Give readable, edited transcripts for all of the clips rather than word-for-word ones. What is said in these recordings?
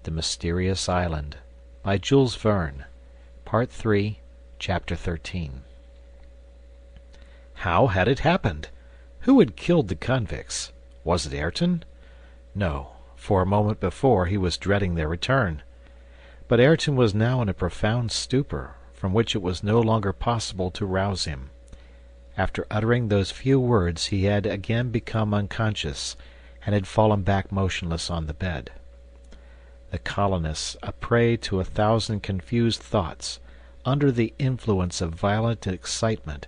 The Mysterious Island by Jules Verne. Part 3, Chapter 13. How had it happened? Who had killed the convicts? Was it Ayrton? No, for a moment before he was dreading their return. But Ayrton was now in a profound stupor, from which it was no longer possible to rouse him. After uttering those few words he had again become unconscious, and had fallen back motionless on the bed. The colonists, a prey to 1,000 confused thoughts, under the influence of violent excitement,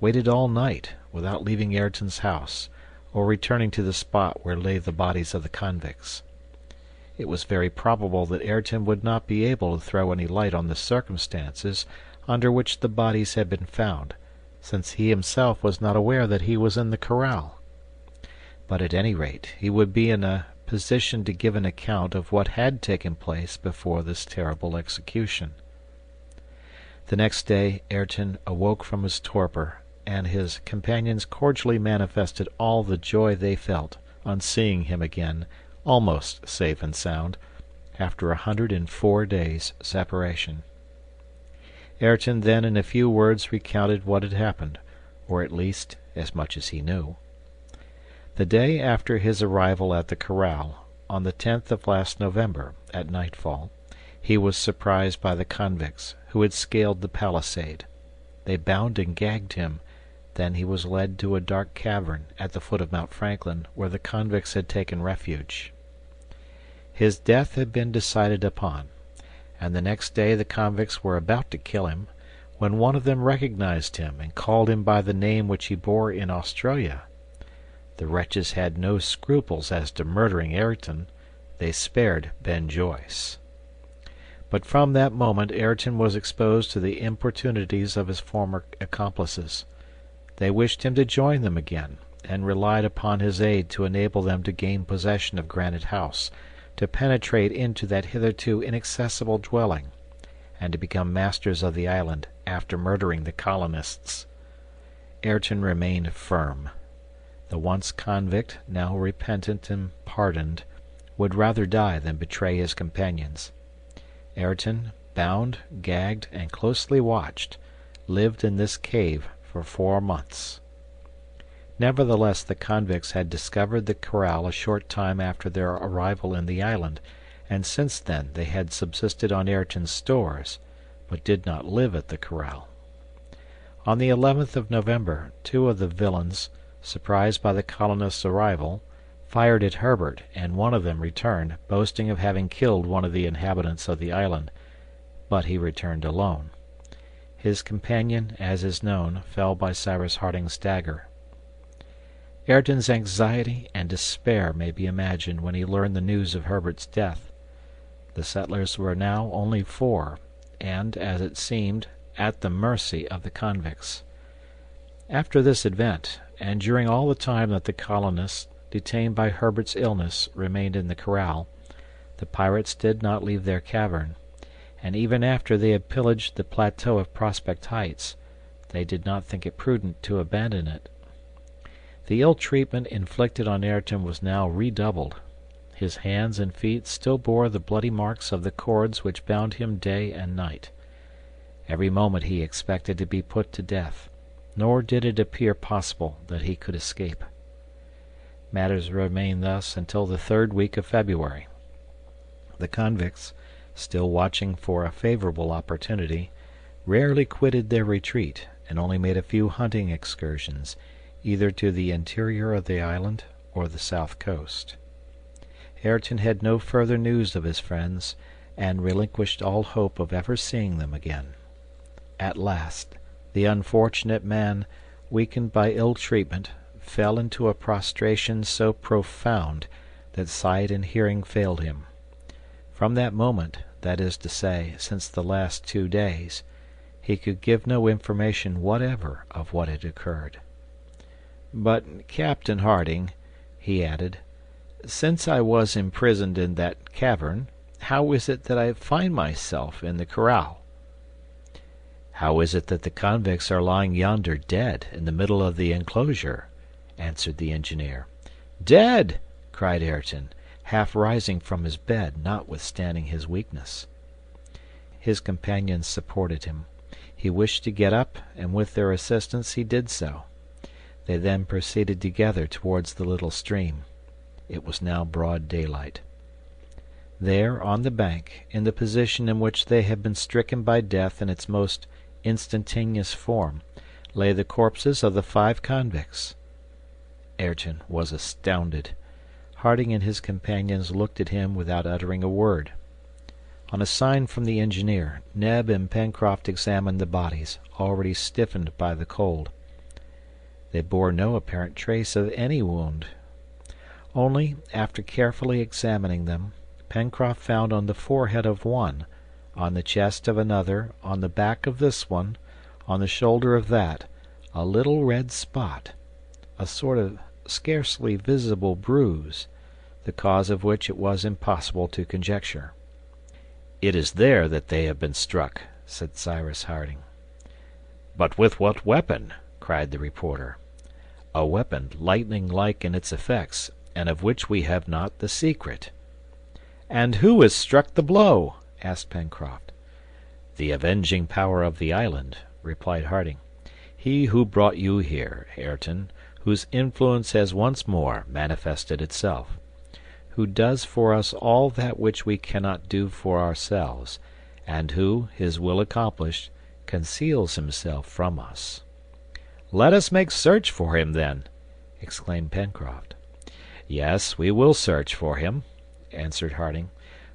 waited all night without leaving Ayrton's house, or returning to the spot where lay the bodies of the convicts. It was very probable that Ayrton would not be able to throw any light on the circumstances under which the bodies had been found, since he himself was not aware that he was in the corral. But at any rate he would be in a position to give an account of what had taken place before this terrible execution. The next day Ayrton awoke from his torpor, and his companions cordially manifested all the joy they felt on seeing him again, almost safe and sound, after 104 days' separation. Ayrton then in a few words recounted what had happened, or at least as much as he knew. The day after his arrival at the corral, on the 10th of last November, at nightfall, he was surprised by the convicts, who had scaled the palisade. They bound and gagged him. Then he was led to a dark cavern at the foot of Mount Franklin, where the convicts had taken refuge. His death had been decided upon, and the next day the convicts were about to kill him, when one of them recognized him and called him by the name which he bore in Australia. The wretches had no scruples as to murdering Ayrton. They spared Ben Joyce. But from that moment Ayrton was exposed to the importunities of his former accomplices. They wished him to join them again, and relied upon his aid to enable them to gain possession of Granite House, to penetrate into that hitherto inaccessible dwelling, and to become masters of the island after murdering the colonists. Ayrton remained firm. The once convict, now repentant and pardoned, would rather die than betray his companions. Ayrton, bound, gagged, and closely watched, lived in this cave for 4 months. Nevertheless, the convicts had discovered the corral a short time after their arrival in the island, and since then they had subsisted on Ayrton's stores, but did not live at the corral. On the 11th of November, 2 of the villains, surprised by the colonists' arrival, fired at Herbert, and one of them returned, boasting of having killed one of the inhabitants of the island, but he returned alone. His companion, as is known, fell by Cyrus Harding's dagger. Ayrton's anxiety and despair may be imagined when he learned the news of Herbert's death. The settlers were now only 4, and, as it seemed, at the mercy of the convicts. After this event, and during all the time that the colonists, detained by Herbert's illness, remained in the corral, the pirates did not leave their cavern, and even after they had pillaged the plateau of Prospect Heights, they did not think it prudent to abandon it. The ill treatment inflicted on Ayrton was now redoubled. His hands and feet still bore the bloody marks of the cords which bound him day and night. Every moment he expected to be put to death, nor did it appear possible that he could escape. Matters remained thus until the 3rd week of February. The convicts, still watching for a favorable opportunity, rarely quitted their retreat, and only made a few hunting excursions, either to the interior of the island or the south coast. Ayrton had no further news of his friends, and relinquished all hope of ever seeing them again. At last, the unfortunate man, weakened by ill treatment, fell into a prostration so profound that sight and hearing failed him. From that moment, that is to say, since the last 2 days, he could give no information whatever of what had occurred. "But, Captain Harding," he added, "since I was imprisoned in that cavern, how is it that I find myself in the corral?" "How is it that the convicts are lying yonder dead in the middle of the enclosure?" answered the engineer. "Dead!" cried Ayrton. half rising from his bed, notwithstanding his weakness. His companions supported him. He wished to get up, and with their assistance he did so. They then proceeded together towards the little stream. It was now broad daylight. There, on the bank, in the position in which they had been stricken by death in its most instantaneous form, lay the corpses of the 5 convicts. Ayrton was astounded. Harding and his companions looked at him without uttering a word. On a sign from the engineer, Neb and Pencroft examined the bodies, already stiffened by the cold. They bore no apparent trace of any wound. Only, after carefully examining them, Pencroft found on the forehead of one, on the chest of another, on the back of this one, on the shoulder of that, a little red spot, a sort of scarcely visible bruise, the cause of which it was impossible to conjecture. "It is there that they have been struck," said Cyrus Harding. "But with what weapon?" cried the reporter. "A weapon lightning-like in its effects, and of which we have not the secret." "And who has struck the blow?" asked Pencroft. "The avenging power of the island," replied Harding. "He who brought you here, Ayrton, whose influence has once more manifested itself, who does for us all that which we cannot do for ourselves, and who, his will accomplished, conceals himself from us." "Let us make search for him, then," exclaimed Pencroft. "Yes, we will search for him," answered Harding,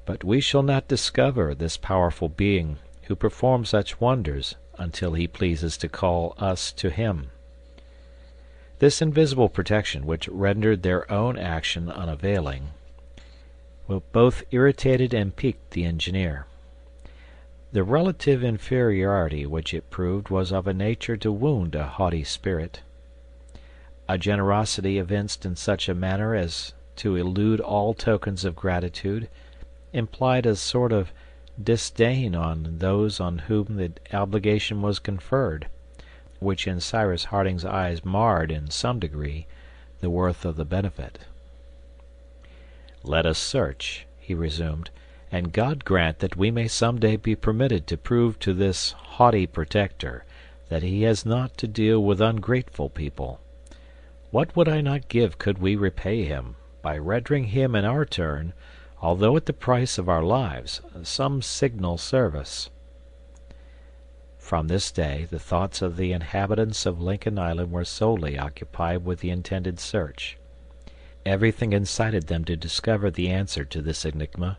"but we shall not discover this powerful being who performs such wonders until he pleases to call us to him." This invisible protection, which rendered their own action unavailing, both irritated and piqued the engineer. The relative inferiority which it proved was of a nature to wound a haughty spirit. A generosity evinced in such a manner as to elude all tokens of gratitude implied a sort of disdain on those on whom the obligation was conferred, which in Cyrus Harding's eyes marred in some degree the worth of the benefit. "Let us search," he resumed, "and God grant that we may some day be permitted to prove to this haughty protector that he has not to deal with ungrateful people. What would I not give could we repay him, by rendering him in our turn, although at the price of our lives, some signal service?" From this day the thoughts of the inhabitants of Lincoln Island were solely occupied with the intended search. Everything incited them to discover the answer to this enigma,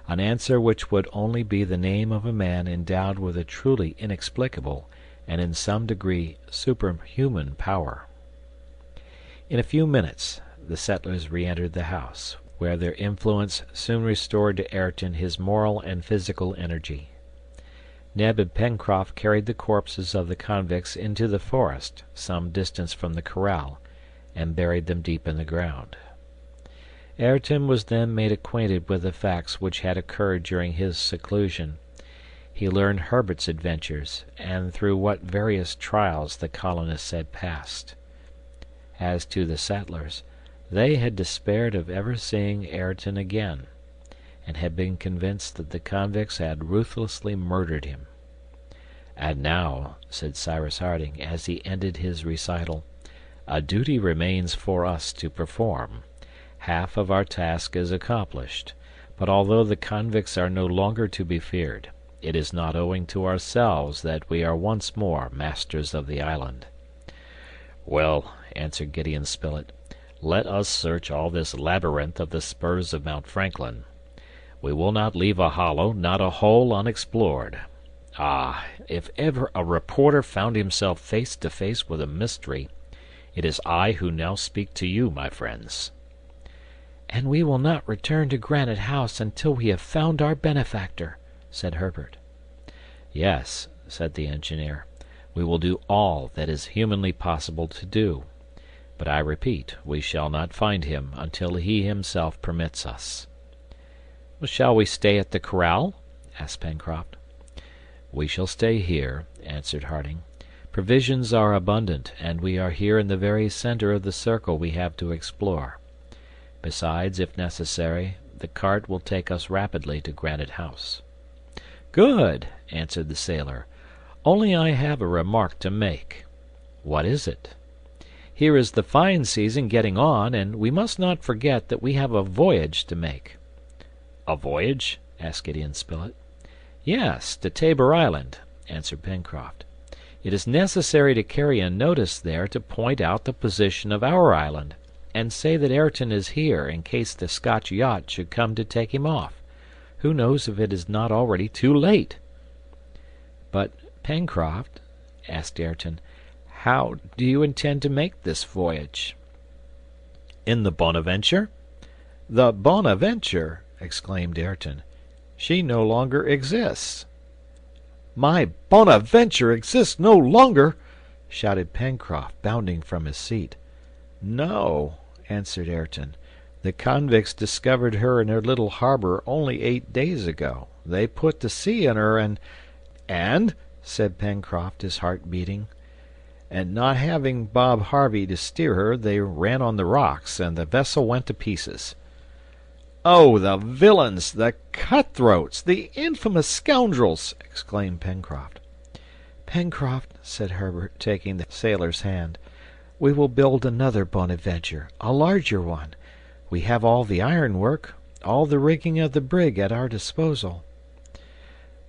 an answer which would only be the name of a man endowed with a truly inexplicable and in some degree superhuman power. In a few minutes the settlers re-entered the house, where their influence soon restored to Ayrton his moral and physical energy. Neb and Pencroft carried the corpses of the convicts into the forest, some distance from the corral, and buried them deep in the ground. Ayrton was then made acquainted with the facts which had occurred during his seclusion. He learned Herbert's adventures, and through what various trials the colonists had passed. As to the settlers, they had despaired of ever seeing Ayrton again, and had been convinced that the convicts had ruthlessly murdered him. "And now," said Cyrus Harding, as he ended his recital, "a duty remains for us to perform. Half of our task is accomplished, but although the convicts are no longer to be feared, it is not owing to ourselves that we are once more masters of the island." "Well," answered Gideon Spilett, "let us search all this labyrinth of the spurs of Mount Franklin. We will not leave a hollow, not a hole unexplored. Ah, if ever a reporter found himself face to face with a mystery, it is I who now speak to you, my friends." "And we will not return to Granite House until we have found our benefactor," said Herbert. "Yes," said the engineer, "we will do all that is humanly possible to do. But I repeat, we shall not find him until he himself permits us." "Shall we stay at the corral?" asked Pencroft. "We shall stay here," answered Harding. "Provisions are abundant, and we are here in the very center of the circle we have to explore. Besides, if necessary, the cart will take us rapidly to Granite House." "Good," answered the sailor. "Only I have a remark to make." "What is it?" "Here is the fine season getting on, and we must not forget that we have a voyage to make." "A voyage?" asked Gideon Spilett. "Yes, to Tabor Island," answered Pencroft. "It is necessary to carry a notice there to point out the position of our island, and say that Ayrton is here in case the Scotch yacht should come to take him off. Who knows if it is not already too late?" "But, Pencroft," asked Ayrton, "how do you intend to make this voyage?" "In the Bonadventure?" "The Bonadventure!" exclaimed Ayrton. "She no longer exists." "My Bonadventure exists no longer!" shouted Pencroft, bounding from his seat. "No," answered Ayrton. "The convicts discovered her in her little harbor only 8 days ago. They put to sea in her and," said Pencroft, his heart beating, "and not having Bob Harvey to steer her, they ran on the rocks, and the vessel went to pieces." "Oh, the villains, the cutthroats, the infamous scoundrels!" exclaimed Pencroft. "Pencroft," said Herbert, taking the sailor's hand, "we will build another Bonadventure, a larger one. We have all the ironwork, all the rigging of the brig at our disposal."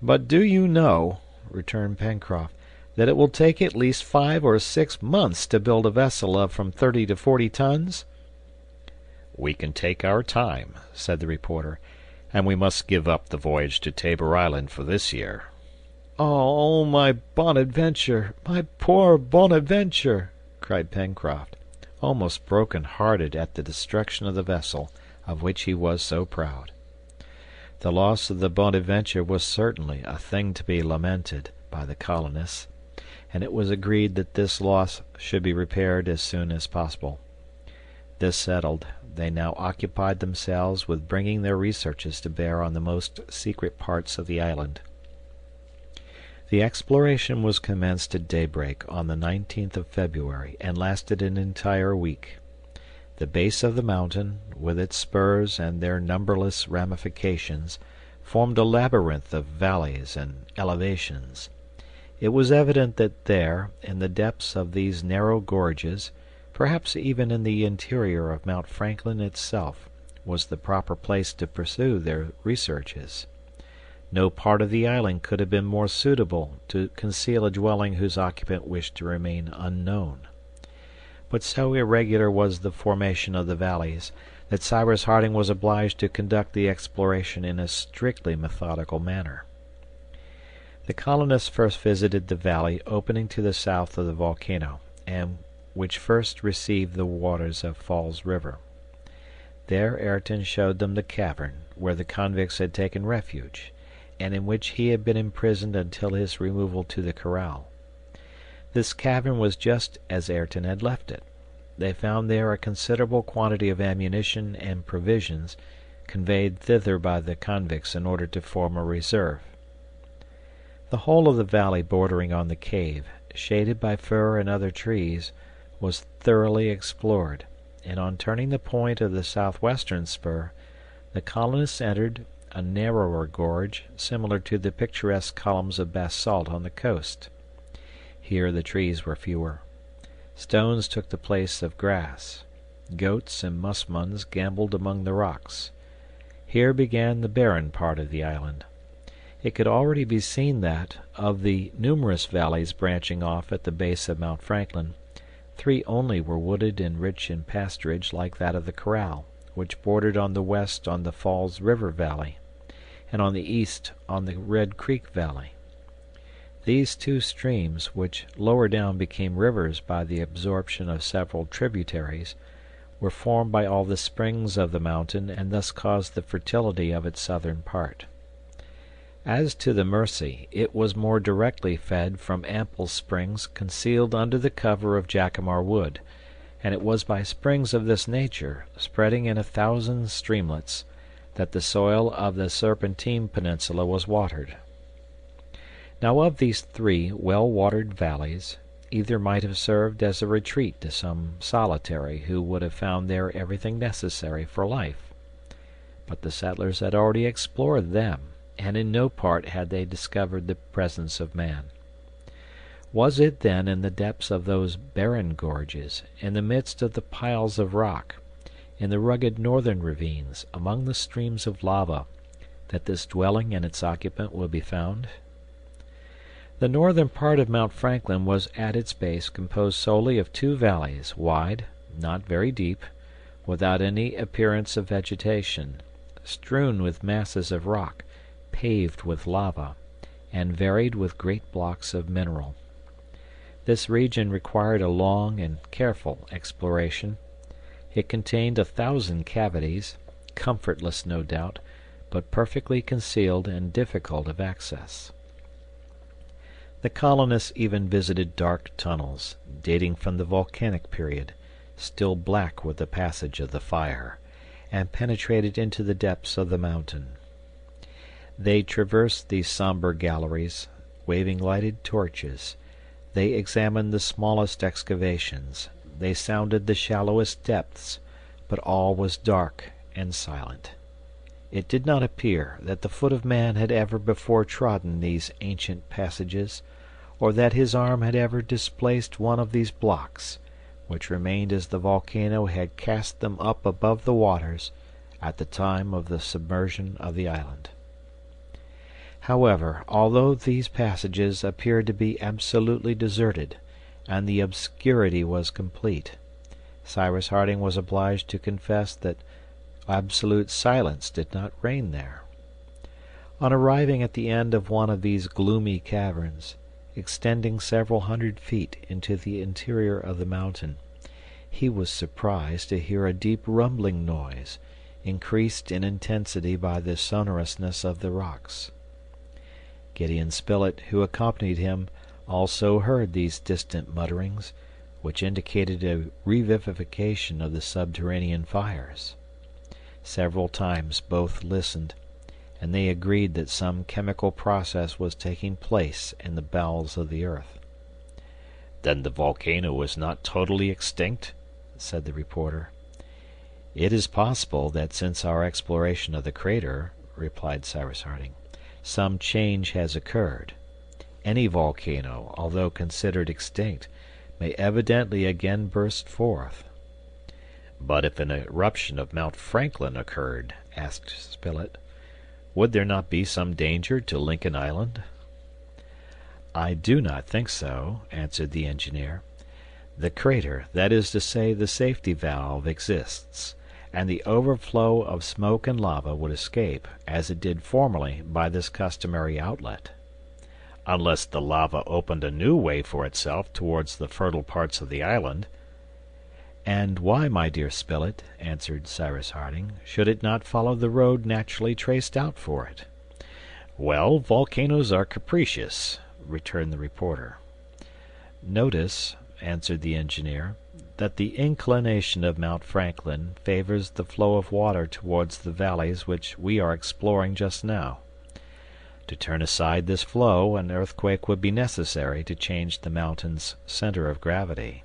"But do you know," returned Pencroft, "that it will take at least 5 or 6 months to build a vessel of from 30 to 40 tons?" "We can take our time," said the reporter, "and we must give up the voyage to Tabor Island for this year." "Oh, my Bonadventure, my poor Bonadventure!" cried Pencroft, almost broken-hearted at the destruction of the vessel of which he was so proud. The loss of the Bonadventure was certainly a thing to be lamented by the colonists, and it was agreed that this loss should be repaired as soon as possible. This settled, they now occupied themselves with bringing their researches to bear on the most secret parts of the island. The exploration was commenced at daybreak on the 19th of February and lasted an entire week. The base of the mountain, with its spurs and their numberless ramifications, formed a labyrinth of valleys and elevations. It was evident that there, in the depths of these narrow gorges, perhaps even in the interior of Mount Franklin itself, was the proper place to pursue their researches. No part of the island could have been more suitable to conceal a dwelling whose occupant wished to remain unknown. But so irregular was the formation of the valleys that Cyrus Harding was obliged to conduct the exploration in a strictly methodical manner. The colonists first visited the valley opening to the south of the volcano, and which first received the waters of Falls River. There Ayrton showed them the cavern where the convicts had taken refuge, and in which he had been imprisoned until his removal to the corral. This cavern was just as Ayrton had left it. They found there a considerable quantity of ammunition and provisions, conveyed thither by the convicts in order to form a reserve. The whole of the valley bordering on the cave, shaded by fir and other trees, was thoroughly explored, and on turning the point of the southwestern spur, the colonists entered a narrower gorge similar to the picturesque columns of basalt on the coast. Here the trees were fewer. Stones took the place of grass. Goats and musmons gamboled among the rocks. Here began the barren part of the island. It could already be seen that, of the numerous valleys branching off at the base of Mount Franklin, 3 only were wooded and rich in pasturage like that of the corral, which bordered on the west on the Falls River Valley, and on the east on the Red Creek Valley. These 2 streams, which lower down became rivers by the absorption of several tributaries, were formed by all the springs of the mountain and thus caused the fertility of its southern part. As to the Mercy, it was more directly fed from ample springs concealed under the cover of jacamar wood, and it was by springs of this nature, spreading in 1,000 streamlets, that the soil of the Serpentine Peninsula was watered. Now of these 3 well-watered valleys, Either might have served as a retreat to some solitary who would have found there everything necessary for life. But the settlers had already explored them, and in no part had they discovered the presence of man. Was it then in the depths of those barren gorges, in the midst of the piles of rock, in the rugged northern ravines, among the streams of lava, that this dwelling and its occupant would be found? The northern part of Mount Franklin was at its base composed solely of two valleys, wide, not very deep, without any appearance of vegetation, strewn with masses of rock, paved with lava, and varied with great blocks of mineral. This region required a long and careful exploration. It contained 1,000 cavities, comfortless no doubt, but perfectly concealed and difficult of access. The colonists even visited dark tunnels, dating from the volcanic period, still black with the passage of the fire, and penetrated into the depths of the mountain. They traversed these somber galleries, waving lighted torches. They examined the smallest excavations. They sounded the shallowest depths, but all was dark and silent. It did not appear that the foot of man had ever before trodden these ancient passages, or that his arm had ever displaced one of these blocks, which remained as the volcano had cast them up above the waters at the time of the submersion of the island. However, although these passages appeared to be absolutely deserted, and the obscurity was complete, Cyrus Harding was obliged to confess that absolute silence did not reign there. On arriving at the end of one of these gloomy caverns, extending several hundred feet into the interior of the mountain, he was surprised to hear a deep rumbling noise, increased in intensity by the sonorousness of the rocks. Gideon Spilett, who accompanied him, also heard these distant mutterings, which indicated a revivification of the subterranean fires. Several times both listened, and they agreed that some chemical process was taking place in the bowels of the earth. "Then the volcano is not totally extinct?" said the reporter. "It is possible that since our exploration of the crater," replied Cyrus Harding, "some change has occurred. Any volcano, although considered extinct, may evidently again burst forth." "But if an eruption of Mount Franklin occurred," asked Spilett, "would there not be some danger to Lincoln Island?" "I do not think so," answered the engineer. "The crater, that is to say the safety valve, exists, and the overflow of smoke and lava would escape, as it did formerly, by this customary outlet." "Unless the lava opened a new way for itself towards the fertile parts of the island." "And why, my dear Spilett," answered Cyrus Harding, "should it not follow the road naturally traced out for it?" "Well, volcanoes are capricious," returned the reporter. "Notice," answered the engineer, "that the inclination of Mount Franklin favors the flow of water towards the valleys which we are exploring just now. To turn aside this flow, an earthquake would be necessary to change the mountain's center of gravity."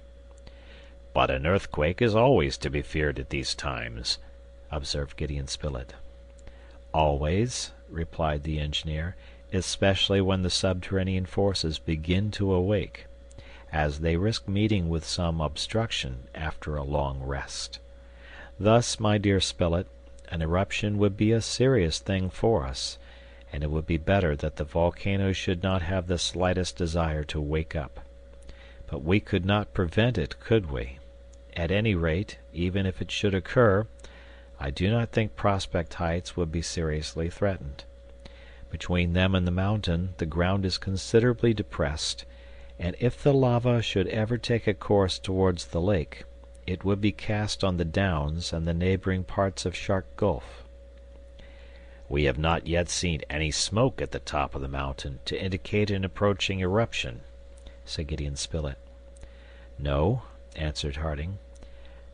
"But an earthquake is always to be feared at these times," observed Gideon Spilett. "Always," replied the engineer, "especially when the subterranean forces begin to awake, as they risk meeting with some obstruction after a long rest. Thus, my dear Spilett, an eruption would be a serious thing for us, and it would be better that the volcano should not have the slightest desire to wake up. But we could not prevent it, could we? At any rate, even if it should occur, I do not think Prospect Heights would be seriously threatened. Between them and the mountain the ground is considerably depressed, and if the lava should ever take a course towards the lake, it would be cast on the downs and the neighboring parts of Shark Gulf." "We have not yet seen any smoke at the top of the mountain to indicate an approaching eruption," said Gideon Spilett. "No," answered Harding.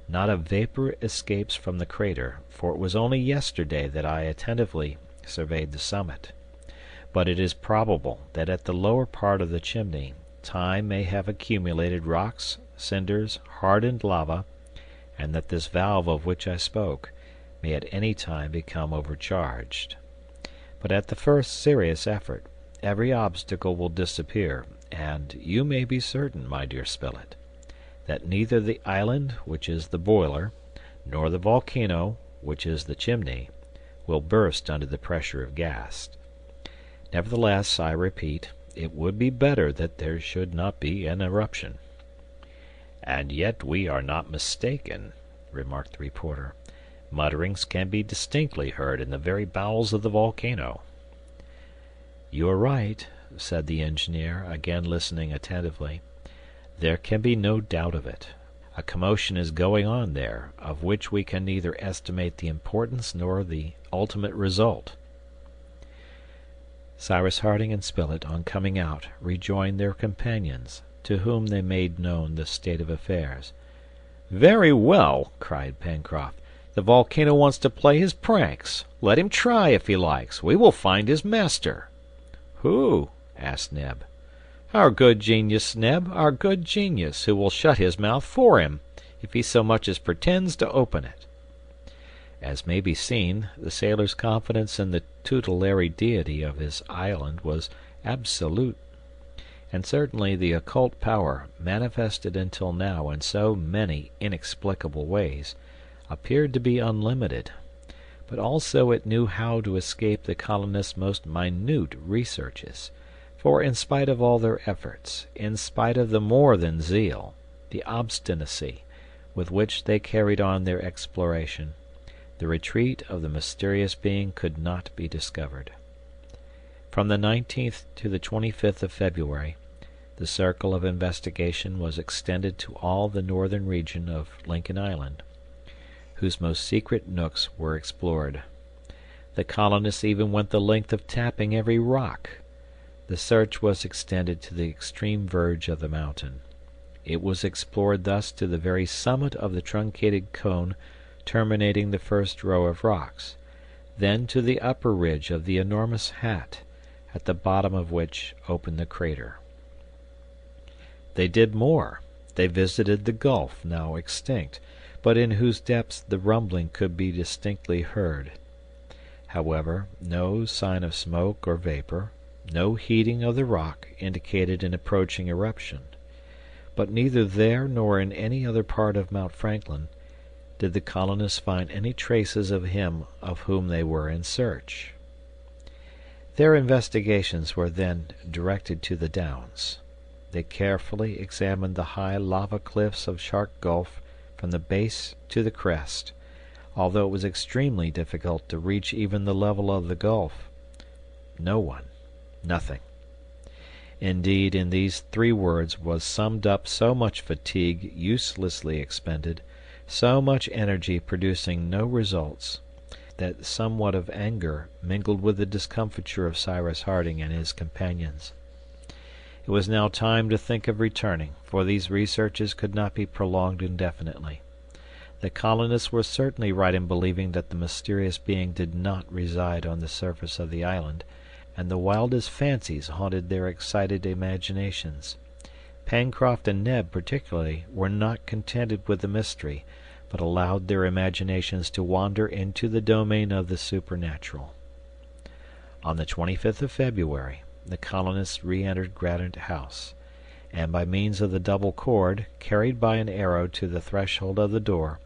"Not a vapor escapes from the crater, for it was only yesterday that I attentively surveyed the summit. But it is probable that at the lower part of the chimney, time may have accumulated rocks, cinders, hardened lava, and that this valve of which I spoke may at any time become overcharged. But at the first serious effort, every obstacle will disappear, and you may be certain, my dear Spilett, that neither the island, which is the boiler, nor the volcano, which is the chimney, will burst under the pressure of gas. Nevertheless, I repeat, it would be better that there should not be an eruption." "And yet we are not mistaken," remarked the reporter. "Mutterings can be distinctly heard in the very bowels of the volcano." "You are right," said the engineer, again listening attentively. "There can be no doubt of it. A commotion is going on there, of which we can neither estimate the importance nor the ultimate result." Cyrus Harding and Spilett, on coming out, rejoined their companions, to whom they made known the state of affairs. "Very well," cried Pencroft. "The volcano wants to play his pranks. Let him try if he likes. We will find his master." "Who?" asked Neb. "Our good genius, Neb, our good genius, who will shut his mouth for him, if he so much as pretends to open it." As may be seen, the sailor's confidence in the tutelary deity of his island was absolute, and certainly the occult power, manifested until now in so many inexplicable ways, appeared to be unlimited. But also it knew how to escape the colonists' most minute researches, for in spite of all their efforts, in spite of the more than zeal, the obstinacy, with which they carried on their exploration, the retreat of the mysterious being could not be discovered. From the 19th to the 25th of February, the circle of investigation was extended to all the northern region of Lincoln Island, whose most secret nooks were explored. The colonists even went the length of tapping every rock. The search was extended to the extreme verge of the mountain. It was explored thus to the very summit of the truncated cone terminating the first row of rocks, then to the upper ridge of the enormous hat, at the bottom of which opened the crater. They did more. They visited the gulf, now extinct, but in whose depths the rumbling could be distinctly heard. However, no sign of smoke or vapor, no heating of the rock indicated an approaching eruption. But neither there nor in any other part of Mount Franklin did the colonists find any traces of him of whom they were in search. Their investigations were then directed to the Downs. They carefully examined the high lava cliffs of Shark Gulf from the base to the crest, although it was extremely difficult to reach even the level of the gulf. No one, nothing. Indeed, in these 3 words was summed up so much fatigue uselessly expended, so much energy producing no results, that somewhat of anger mingled with the discomfiture of Cyrus Harding and his companions. It was now time to think of returning, for these researches could not be prolonged indefinitely. The colonists were certainly right in believing that the mysterious being did not reside on the surface of the island, and the wildest fancies haunted their excited imaginations. Pencroft and Neb particularly were not contented with the mystery, but allowed their imaginations to wander into the domain of the supernatural. On the 25th of February, the colonists re-entered Granite House, and by means of the double cord carried by an arrow to the threshold of the door,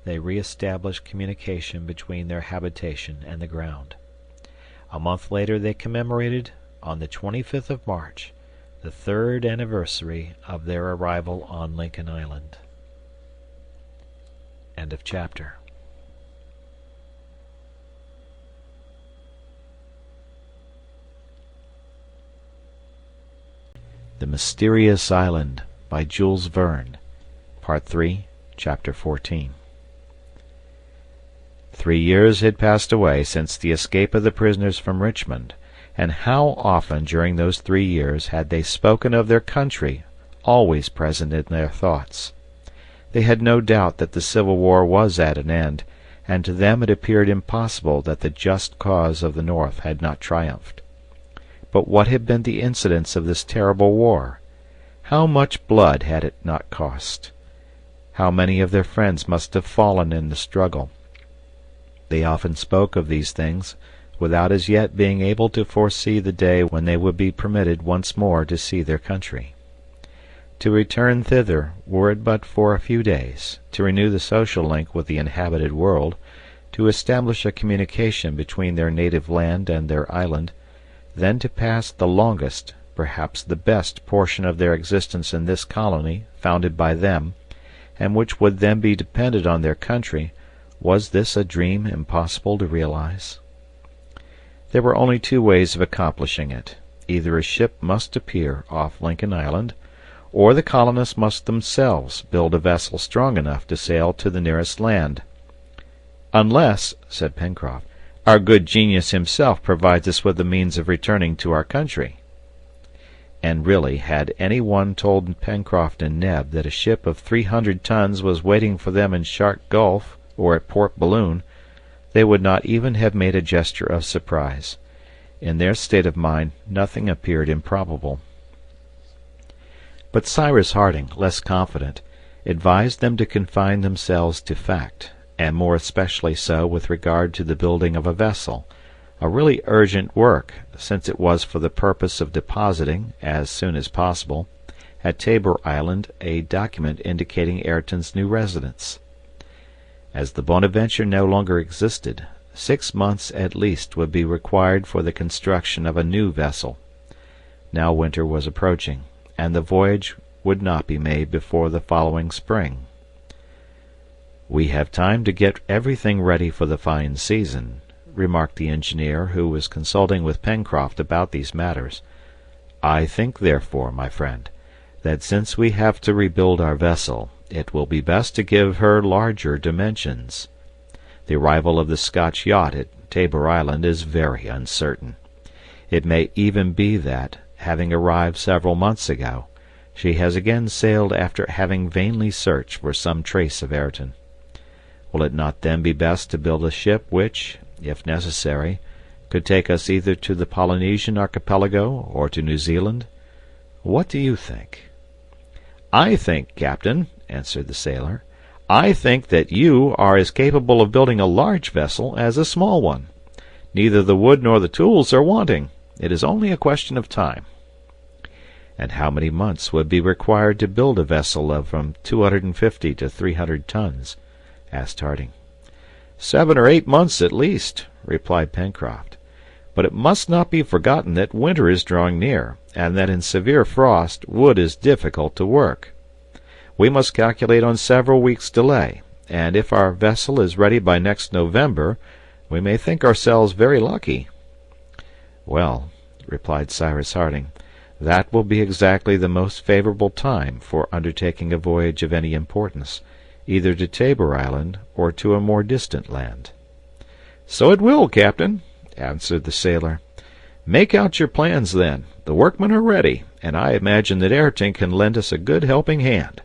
they re-established communication between their habitation and the ground. A month later they commemorated, on the 25th of March, the 3rd anniversary of their arrival on Lincoln Island. End of chapter. The Mysterious Island by Jules Verne, Part 3, Chapter 14. 3 years had passed away since the escape of the prisoners from Richmond, and how often during those 3 years had they spoken of their country, always present in their thoughts. They had no doubt that the Civil War was at an end, and to them it appeared impossible that the just cause of the North had not triumphed. But what had been the incidents of this terrible war? How much blood had it not cost? How many of their friends must have fallen in the struggle? They often spoke of these things, without as yet being able to foresee the day when they would be permitted once more to see their country. To return thither, were it but for a few days, to renew the social link with the inhabited world, to establish a communication between their native land and their island, then to pass the longest, perhaps the best, portion of their existence in this colony founded by them, and which would then be dependent on their country, was this a dream impossible to realize? There were only two ways of accomplishing it. Either a ship must appear off Lincoln Island, or the colonists must themselves build a vessel strong enough to sail to the nearest land. "Unless," said Pencroft, "our good genius himself provides us with the means of returning to our country." And really, had any one told Pencroft and Neb that a ship of 300 tons was waiting for them in Shark Gulf or at Port Balloon, they would not even have made a gesture of surprise. In their state of mind nothing appeared improbable. But Cyrus Harding, less confident, advised them to confine themselves to fact, and more especially so with regard to the building of a vessel, a really urgent work, since it was for the purpose of depositing, as soon as possible, at Tabor Island a document indicating Ayrton's new residence. As the Bonadventure no longer existed, 6 months at least would be required for the construction of a new vessel. Now winter was approaching, and the voyage would not be made before the following spring. "We have time to get everything ready for the fine season," remarked the engineer, who was consulting with Pencroft about these matters. "I think, therefore, my friend, that since we have to rebuild our vessel, it will be best to give her larger dimensions. The arrival of the Scotch yacht at Tabor Island is very uncertain. It may even be that, having arrived several months ago, she has again sailed after having vainly searched for some trace of Ayrton. Will it not then be best to build a ship which, if necessary, could take us either to the Polynesian archipelago or to New Zealand? What do you think?" "I think, captain," answered the sailor, "I think that you are as capable of building a large vessel as a small one. Neither the wood nor the tools are wanting. It is only a question of time." "And how many months would be required to build a vessel of from 250 to 300 tons?" asked Harding. 7 or 8 months at least," replied Pencroft. "But it must not be forgotten that winter is drawing near, and that in severe frost wood is difficult to work. We must calculate on several weeks' delay, and if our vessel is ready by next November, we may think ourselves very lucky." "Well," replied Cyrus Harding, "that will be exactly the most favorable time for undertaking a voyage of any importance, either to Tabor Island or to a more distant land." "So it will, captain," answered the sailor. "Make out your plans, then. The workmen are ready, and I imagine that Ayrton can lend us a good helping hand."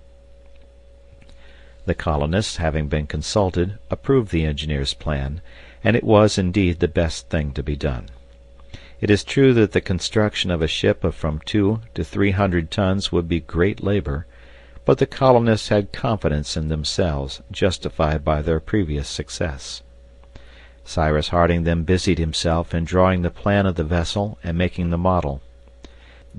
The colonists, having been consulted, approved the engineer's plan, and it was indeed the best thing to be done. It is true that the construction of a ship of from 200 to 300 tons would be great labor, but the colonists had confidence in themselves, justified by their previous success. Cyrus Harding then busied himself in drawing the plan of the vessel and making the model.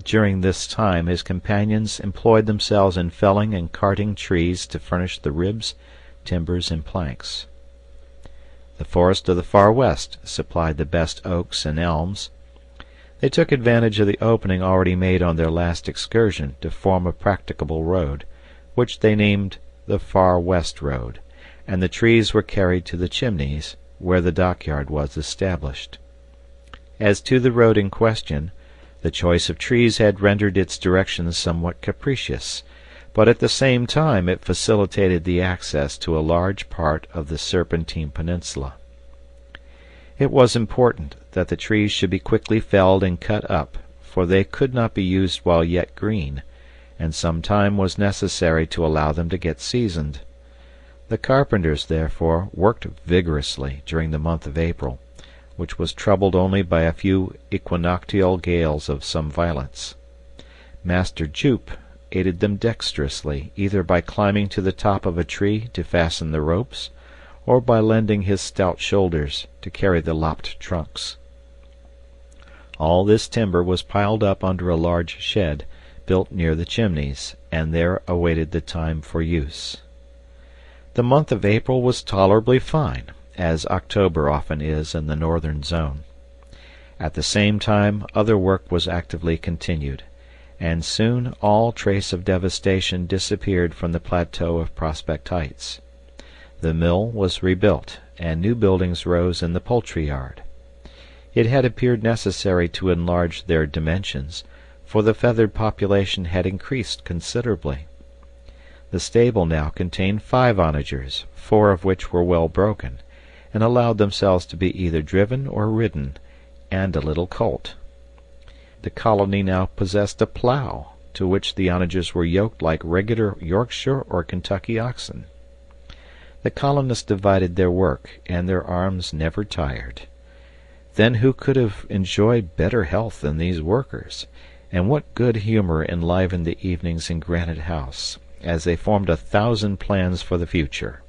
During this time his companions employed themselves in felling and carting trees to furnish the ribs, timbers, and planks. The forest of the Far West supplied the best oaks and elms. They took advantage of the opening already made on their last excursion to form a practicable road, which they named the Far West Road, and the trees were carried to the Chimneys, where the dockyard was established. As to the road in question, the choice of trees had rendered its directions somewhat capricious, but at the same time it facilitated the access to a large part of the Serpentine Peninsula. It was important that the trees should be quickly felled and cut up, for they could not be used while yet green, and some time was necessary to allow them to get seasoned. The carpenters, therefore, worked vigorously during the month of April, which was troubled only by a few equinoctial gales of some violence. Master Jup, aided them dexterously, either by climbing to the top of a tree to fasten the ropes, or by lending his stout shoulders to carry the lopped trunks. All this timber was piled up under a large shed, built near the chimneys, and there awaited the time for use. The month of April was tolerably fine, as October often is in the northern zone. At the same time other work was actively continued, and soon all trace of devastation disappeared from the plateau of Prospect Heights. The mill was rebuilt, and new buildings rose in the poultry yard. It had appeared necessary to enlarge their dimensions, for the feathered population had increased considerably. The stable now contained 5 onagers, 4 of which were well broken, and allowed themselves to be either driven or ridden, and a little colt. The colony now possessed a plough, to which the onagers were yoked like regular Yorkshire or Kentucky oxen. The colonists divided their work, and their arms never tired. Then who could have enjoyed better health than these workers, and what good humor enlivened the evenings in Granite House, as they formed 1,000 plans for the future.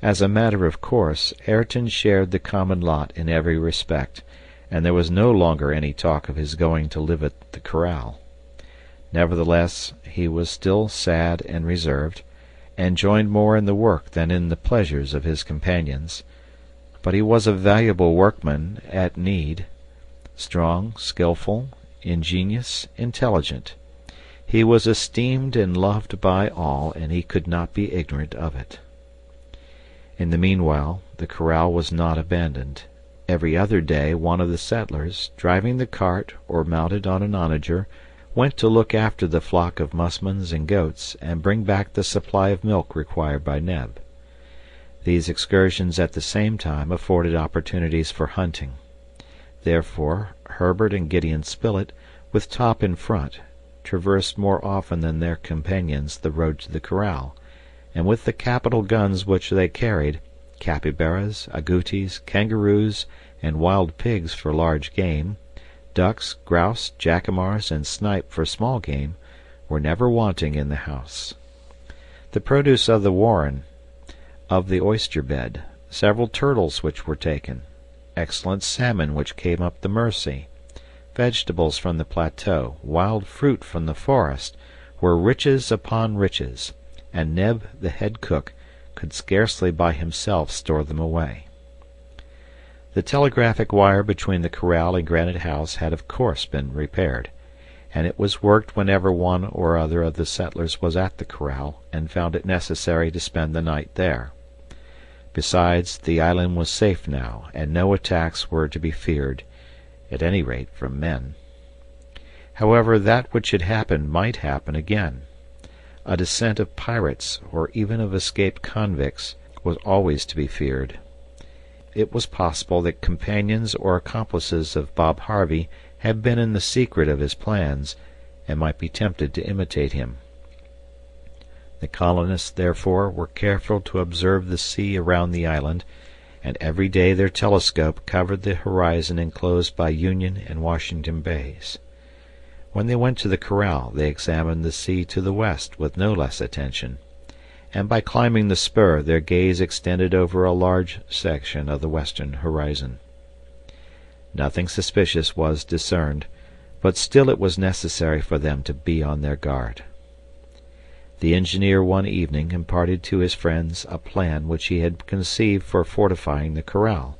As a matter of course, Ayrton shared the common lot in every respect, and there was no longer any talk of his going to live at the corral. Nevertheless, he was still sad and reserved, and joined more in the work than in the pleasures of his companions. But he was a valuable workman at need, strong, skilful, ingenious, intelligent. He was esteemed and loved by all, and he could not be ignorant of it. In the meanwhile, the corral was not abandoned. Every other day one of the settlers, driving the cart or mounted on an onager, went to look after the flock of musmons and goats and bring back the supply of milk required by Neb. These excursions at the same time afforded opportunities for hunting. Therefore Herbert and Gideon Spilett, with Top in front, traversed more often than their companions the road to the corral, and with the capital guns which they carried, capybaras, agoutis, kangaroos, and wild pigs for large game, ducks, grouse, jacamars, and snipe for small game, were never wanting in the house. The produce of the warren, of the oyster bed, several turtles which were taken, excellent salmon which came up the Mersey, vegetables from the plateau, wild fruit from the forest, were riches upon riches, and Neb, the head cook, could scarcely by himself store them away. The telegraphic wire between the corral and Granite House had of course been repaired, and it was worked whenever one or other of the settlers was at the corral and found it necessary to spend the night there. Besides, the island was safe now, and no attacks were to be feared, at any rate from men. However, that which had happened might happen again. A descent of pirates, or even of escaped convicts, was always to be feared. It was possible that companions or accomplices of Bob Harvey had been in the secret of his plans, and might be tempted to imitate him. The colonists, therefore, were careful to observe the sea around the island, and every day their telescope covered the horizon enclosed by Union and Washington Bays. When they went to the corral they examined the sea to the west with no less attention, and by climbing the spur their gaze extended over a large section of the western horizon. Nothing suspicious was discerned, but still it was necessary for them to be on their guard. The engineer one evening imparted to his friends a plan which he had conceived for fortifying the corral.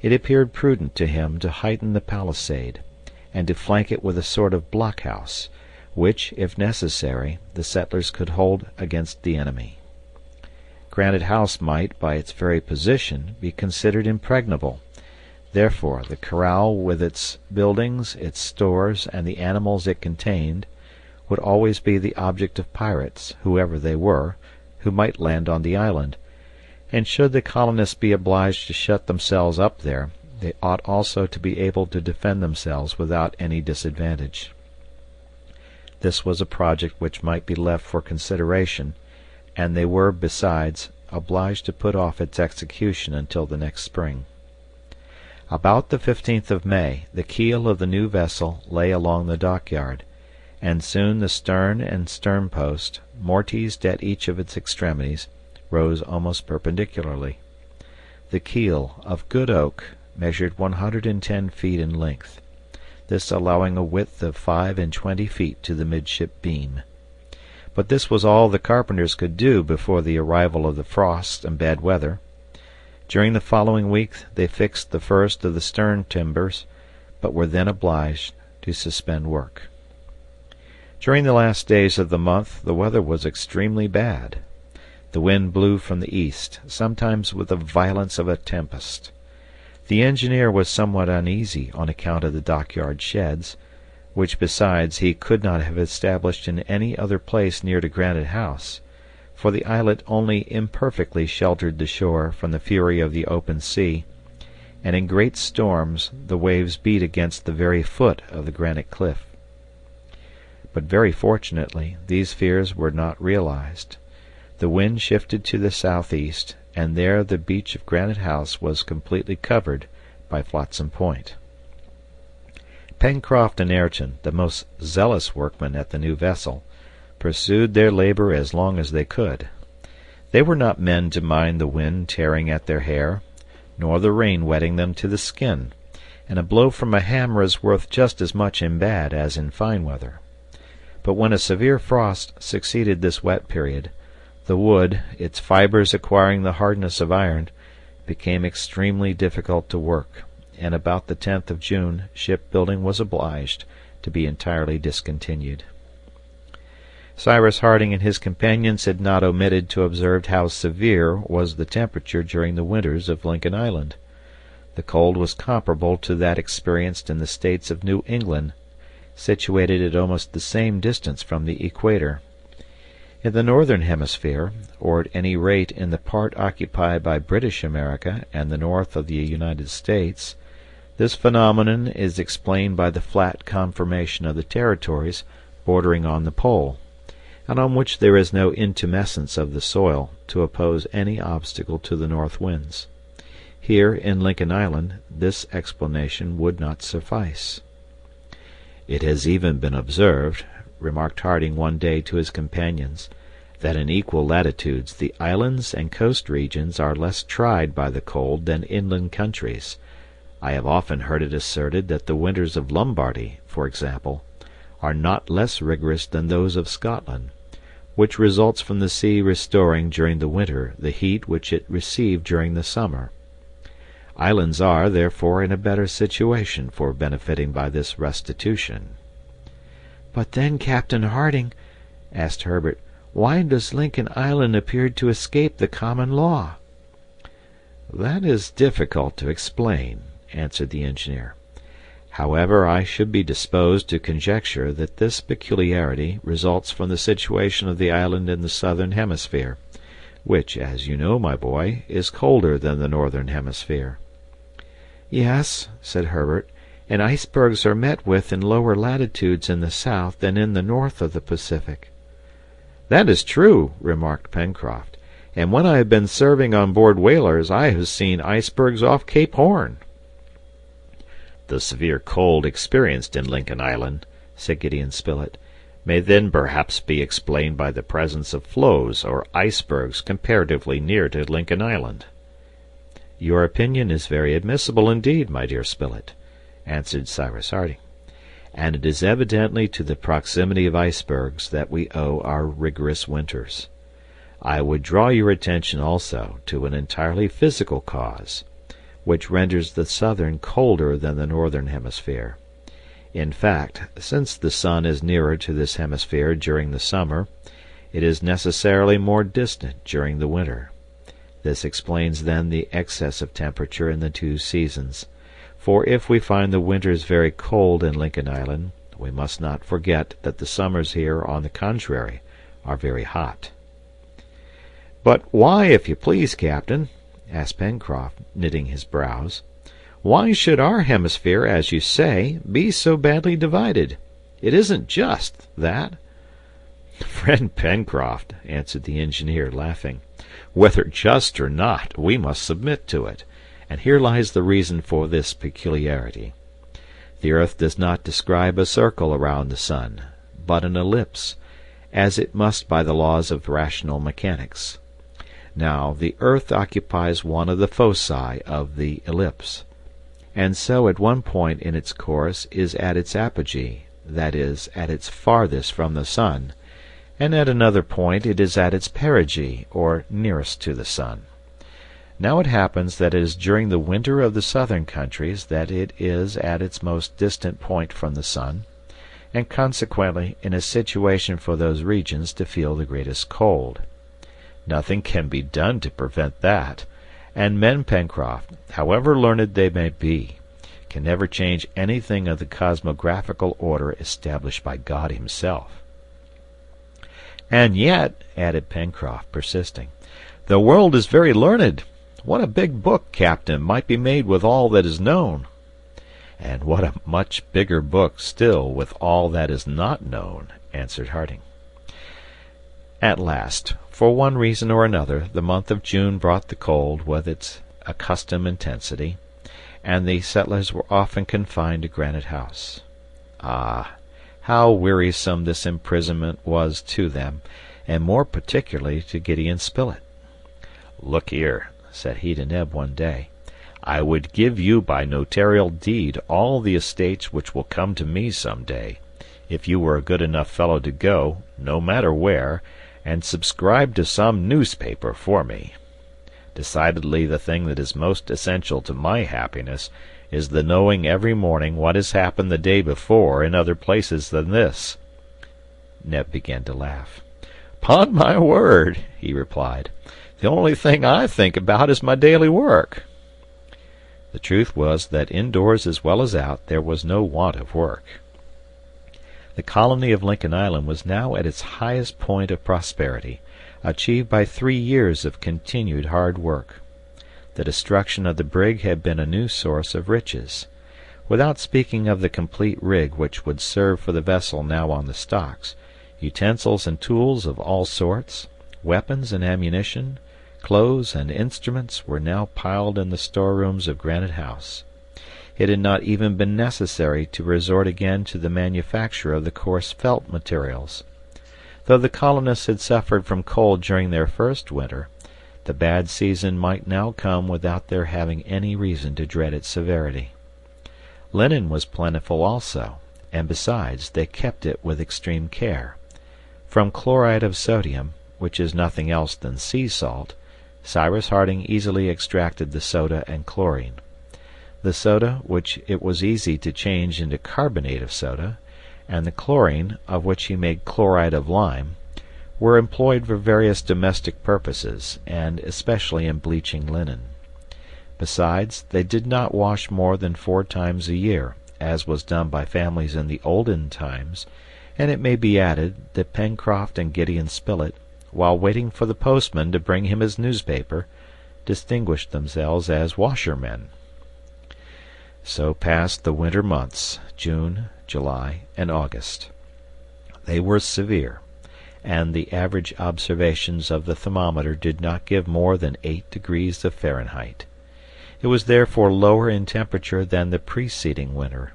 It appeared prudent to him to heighten the palisade, and to flank it with a sort of blockhouse, which, if necessary, the settlers could hold against the enemy. Granite House might, by its very position, be considered impregnable. Therefore the corral, with its buildings, its stores, and the animals it contained, would always be the object of pirates, whoever they were, who might land on the island, and should the colonists be obliged to shut themselves up there, they ought also to be able to defend themselves without any disadvantage. This was a project which might be left for consideration, and they were, besides, obliged to put off its execution until the next spring. About the 15th of May the keel of the new vessel lay along the dockyard, and soon the stern and sternpost, mortised at each of its extremities, rose almost perpendicularly. The keel, of good oak, measured 110 feet in length, this allowing a width of 25 feet to the midship beam. But this was all the carpenters could do before the arrival of the frost and bad weather. During the following week they fixed the first of the stern timbers, but were then obliged to suspend work. During the last days of the month the weather was extremely bad. The wind blew from the east, sometimes with the violence of a tempest. The engineer was somewhat uneasy on account of the dockyard sheds, which besides he could not have established in any other place near to Granite House, for the islet only imperfectly sheltered the shore from the fury of the open sea, and in great storms the waves beat against the very foot of the granite cliff. But very fortunately these fears were not realized. The wind shifted to the southeast, and there the beach of Granite House was completely covered by Flotsam Point. Pencroft and Ayrton, the most zealous workmen at the new vessel, pursued their labor as long as they could. They were not men to mind the wind tearing at their hair, nor the rain wetting them to the skin, and a blow from a hammer is worth just as much in bad as in fine weather. But when a severe frost succeeded this wet period, the wood, its fibers acquiring the hardness of iron, became extremely difficult to work, and about the 10th of June shipbuilding was obliged to be entirely discontinued. Cyrus Harding and his companions had not omitted to observe how severe was the temperature during the winters of Lincoln Island. The cold was comparable to that experienced in the states of New England, situated at almost the same distance from the equator. In the northern hemisphere, or at any rate in the part occupied by British America and the north of the United States, this phenomenon is explained by the flat conformation of the territories bordering on the pole, and on which there is no intumescence of the soil to oppose any obstacle to the north winds. Here in Lincoln Island this explanation would not suffice. "It has even been observed," remarked Harding one day to his companions, "that in equal latitudes the islands and coast regions are less tried by the cold than inland countries. I have often heard it asserted that the winters of Lombardy, for example, are not less rigorous than those of Scotland, which results from the sea restoring during the winter the heat which it received during the summer. Islands are, therefore, in a better situation for benefiting by this restitution." "But then, Captain Harding," asked Herbert, "why does Lincoln Island appear to escape the common law?" "That is difficult to explain," answered the engineer. "However, I should be disposed to conjecture that this peculiarity results from the situation of the island in the southern hemisphere, which, as you know, my boy, is colder than the northern hemisphere." "Yes," said Herbert, "and icebergs are met with in lower latitudes in the south than in the north of the Pacific." "That is true," remarked Pencroft, "and when I have been serving on board whalers I have seen icebergs off Cape Horn." "The severe cold experienced in Lincoln Island," said Gideon Spilett, "may then perhaps be explained by the presence of floes or icebergs comparatively near to Lincoln Island." "Your opinion is very admissible indeed, my dear Spilett," answered Cyrus Harding, "and it is evidently to the proximity of icebergs that we owe our rigorous winters. I would draw your attention also to an entirely physical cause, which renders the southern colder than the northern hemisphere. In fact, since the sun is nearer to this hemisphere during the summer, it is necessarily more distant during the winter. This explains then the excess of temperature in the two seasons, for if we find the winters very cold in Lincoln Island, we must not forget that the summers here, on the contrary, are very hot." "But why, if you please, Captain," asked Pencroft, knitting his brows, "why should our hemisphere, as you say, be so badly divided? It isn't just, that." "Friend Pencroft," answered the engineer, laughing, "whether just or not, we must submit to it, and here lies the reason for this peculiarity. The earth does not describe a circle around the sun, but an ellipse, as it must by the laws of rational mechanics. Now, the earth occupies one of the foci of the ellipse, and so at one point in its course is at its apogee, that is, at its farthest from the sun, and at another point it is at its perigee, or nearest to the sun. Now it happens that it is during the winter of the southern countries that it is at its most distant point from the sun, and consequently in a situation for those regions to feel the greatest cold. Nothing can be done to prevent that, and men, Pencroft, however learned they may be, can never change anything of the cosmographical order established by God himself. "And yet," added Pencroft, persisting, "the world is very learned. What a big book, Captain, might be made with all that is known!" "And what a much bigger book still with all that is not known," answered Harding. At last, for one reason or another, the month of June brought the cold with its accustomed intensity, and the settlers were often confined to Granite House. Ah, how wearisome this imprisonment was to them, and more particularly to Gideon Spilett. "Look here," said he to Neb one day, "I would give you by notarial deed all the estates which will come to me some day, if you were a good enough fellow to go, no matter where, and subscribe to some newspaper for me. Decidedly the thing that is most essential to my happiness is the knowing every morning what has happened the day before in other places than this." Neb began to laugh. "'Pon my word," he replied, "the only thing I think about is my daily work." The truth was that indoors as well as out there was no want of work. The colony of Lincoln Island was now at its highest point of prosperity, achieved by 3 years of continued hard work. The destruction of the brig had been a new source of riches. Without speaking of the complete rig which would serve for the vessel now on the stocks, utensils and tools of all sorts, weapons and ammunition, clothes and instruments were now piled in the storerooms of Granite House. It had not even been necessary to resort again to the manufacture of the coarse felt materials. Though the colonists had suffered from cold during their first winter, the bad season might now come without their having any reason to dread its severity. Linen was plentiful also, and besides they kept it with extreme care. From chloride of sodium, which is nothing else than sea salt, Cyrus Harding easily extracted the soda and chlorine. The soda, which it was easy to change into carbonate of soda, and the chlorine, of which he made chloride of lime, were employed for various domestic purposes, and especially in bleaching linen. Besides, they did not wash more than 4 times a year, as was done by families in the olden times, and it may be added that Pencroft and Gideon Spilett, while waiting for the postman to bring him his newspaper, distinguished themselves as washermen. So passed the winter months, June, July, and August. They were severe, and the average observations of the thermometer did not give more than 8 degrees of Fahrenheit. It was therefore lower in temperature than the preceding winter.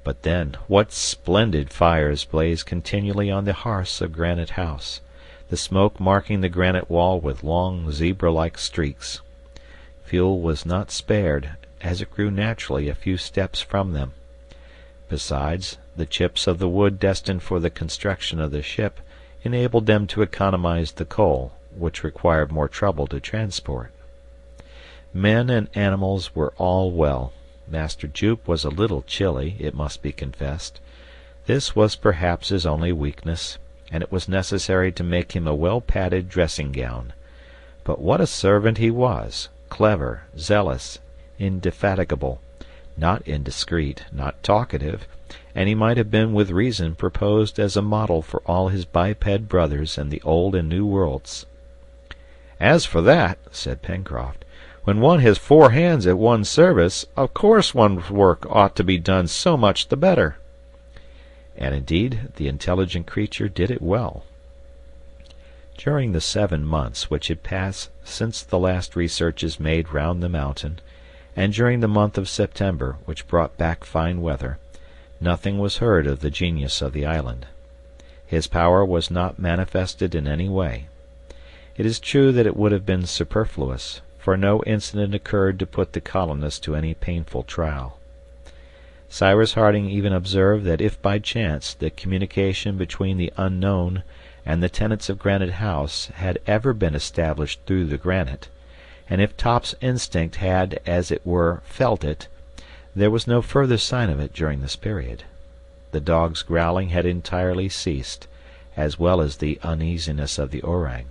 But then, what splendid fires blazed continually on the hearths of Granite House, the smoke marking the granite wall with long zebra-like streaks. Fuel was not spared, as it grew naturally a few steps from them. Besides, the chips of the wood destined for the construction of the ship enabled them to economize the coal, which required more trouble to transport. Men and animals were all well. Master Jup was a little chilly, it must be confessed. This was perhaps his only weakness, and it was necessary to make him a well-padded dressing-gown. But what a servant he was, clever, zealous, indefatigable, not indiscreet, not talkative, and he might have been with reason proposed as a model for all his biped brothers in the old and new worlds. "As for that," said Pencroft, "when one has 4 hands at one's service, of course one's work ought to be done so much the better." And indeed the intelligent creature did it well. During the 7 months which had passed since the last researches made round the mountain, and during the month of September, which brought back fine weather, nothing was heard of the genius of the island. His power was not manifested in any way. It is true that it would have been superfluous, for no incident occurred to put the colonists to any painful trial. Cyrus Harding even observed that if by chance the communication between the unknown and the tenants of Granite House had ever been established through the granite, and if Top's instinct had, as it were, felt it, there was no further sign of it during this period. The dog's growling had entirely ceased, as well as the uneasiness of the orang.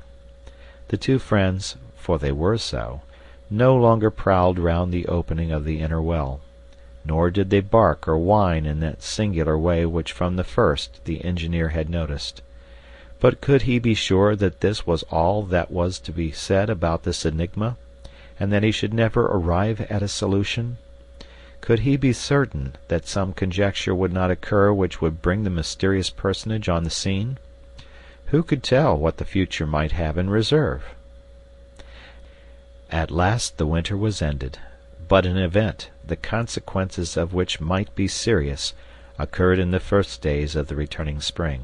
The two friends, for they were so, no longer prowled round the opening of the inner well, nor did they bark or whine in that singular way which from the first the engineer had noticed. But could he be sure that this was all that was to be said about this enigma, and that he should never arrive at a solution? Could he be certain that some conjecture would not occur which would bring the mysterious personage on the scene? Who could tell what the future might have in reserve? At last the winter was ended, but an event, the consequences of which might be serious, occurred in the first days of the returning spring.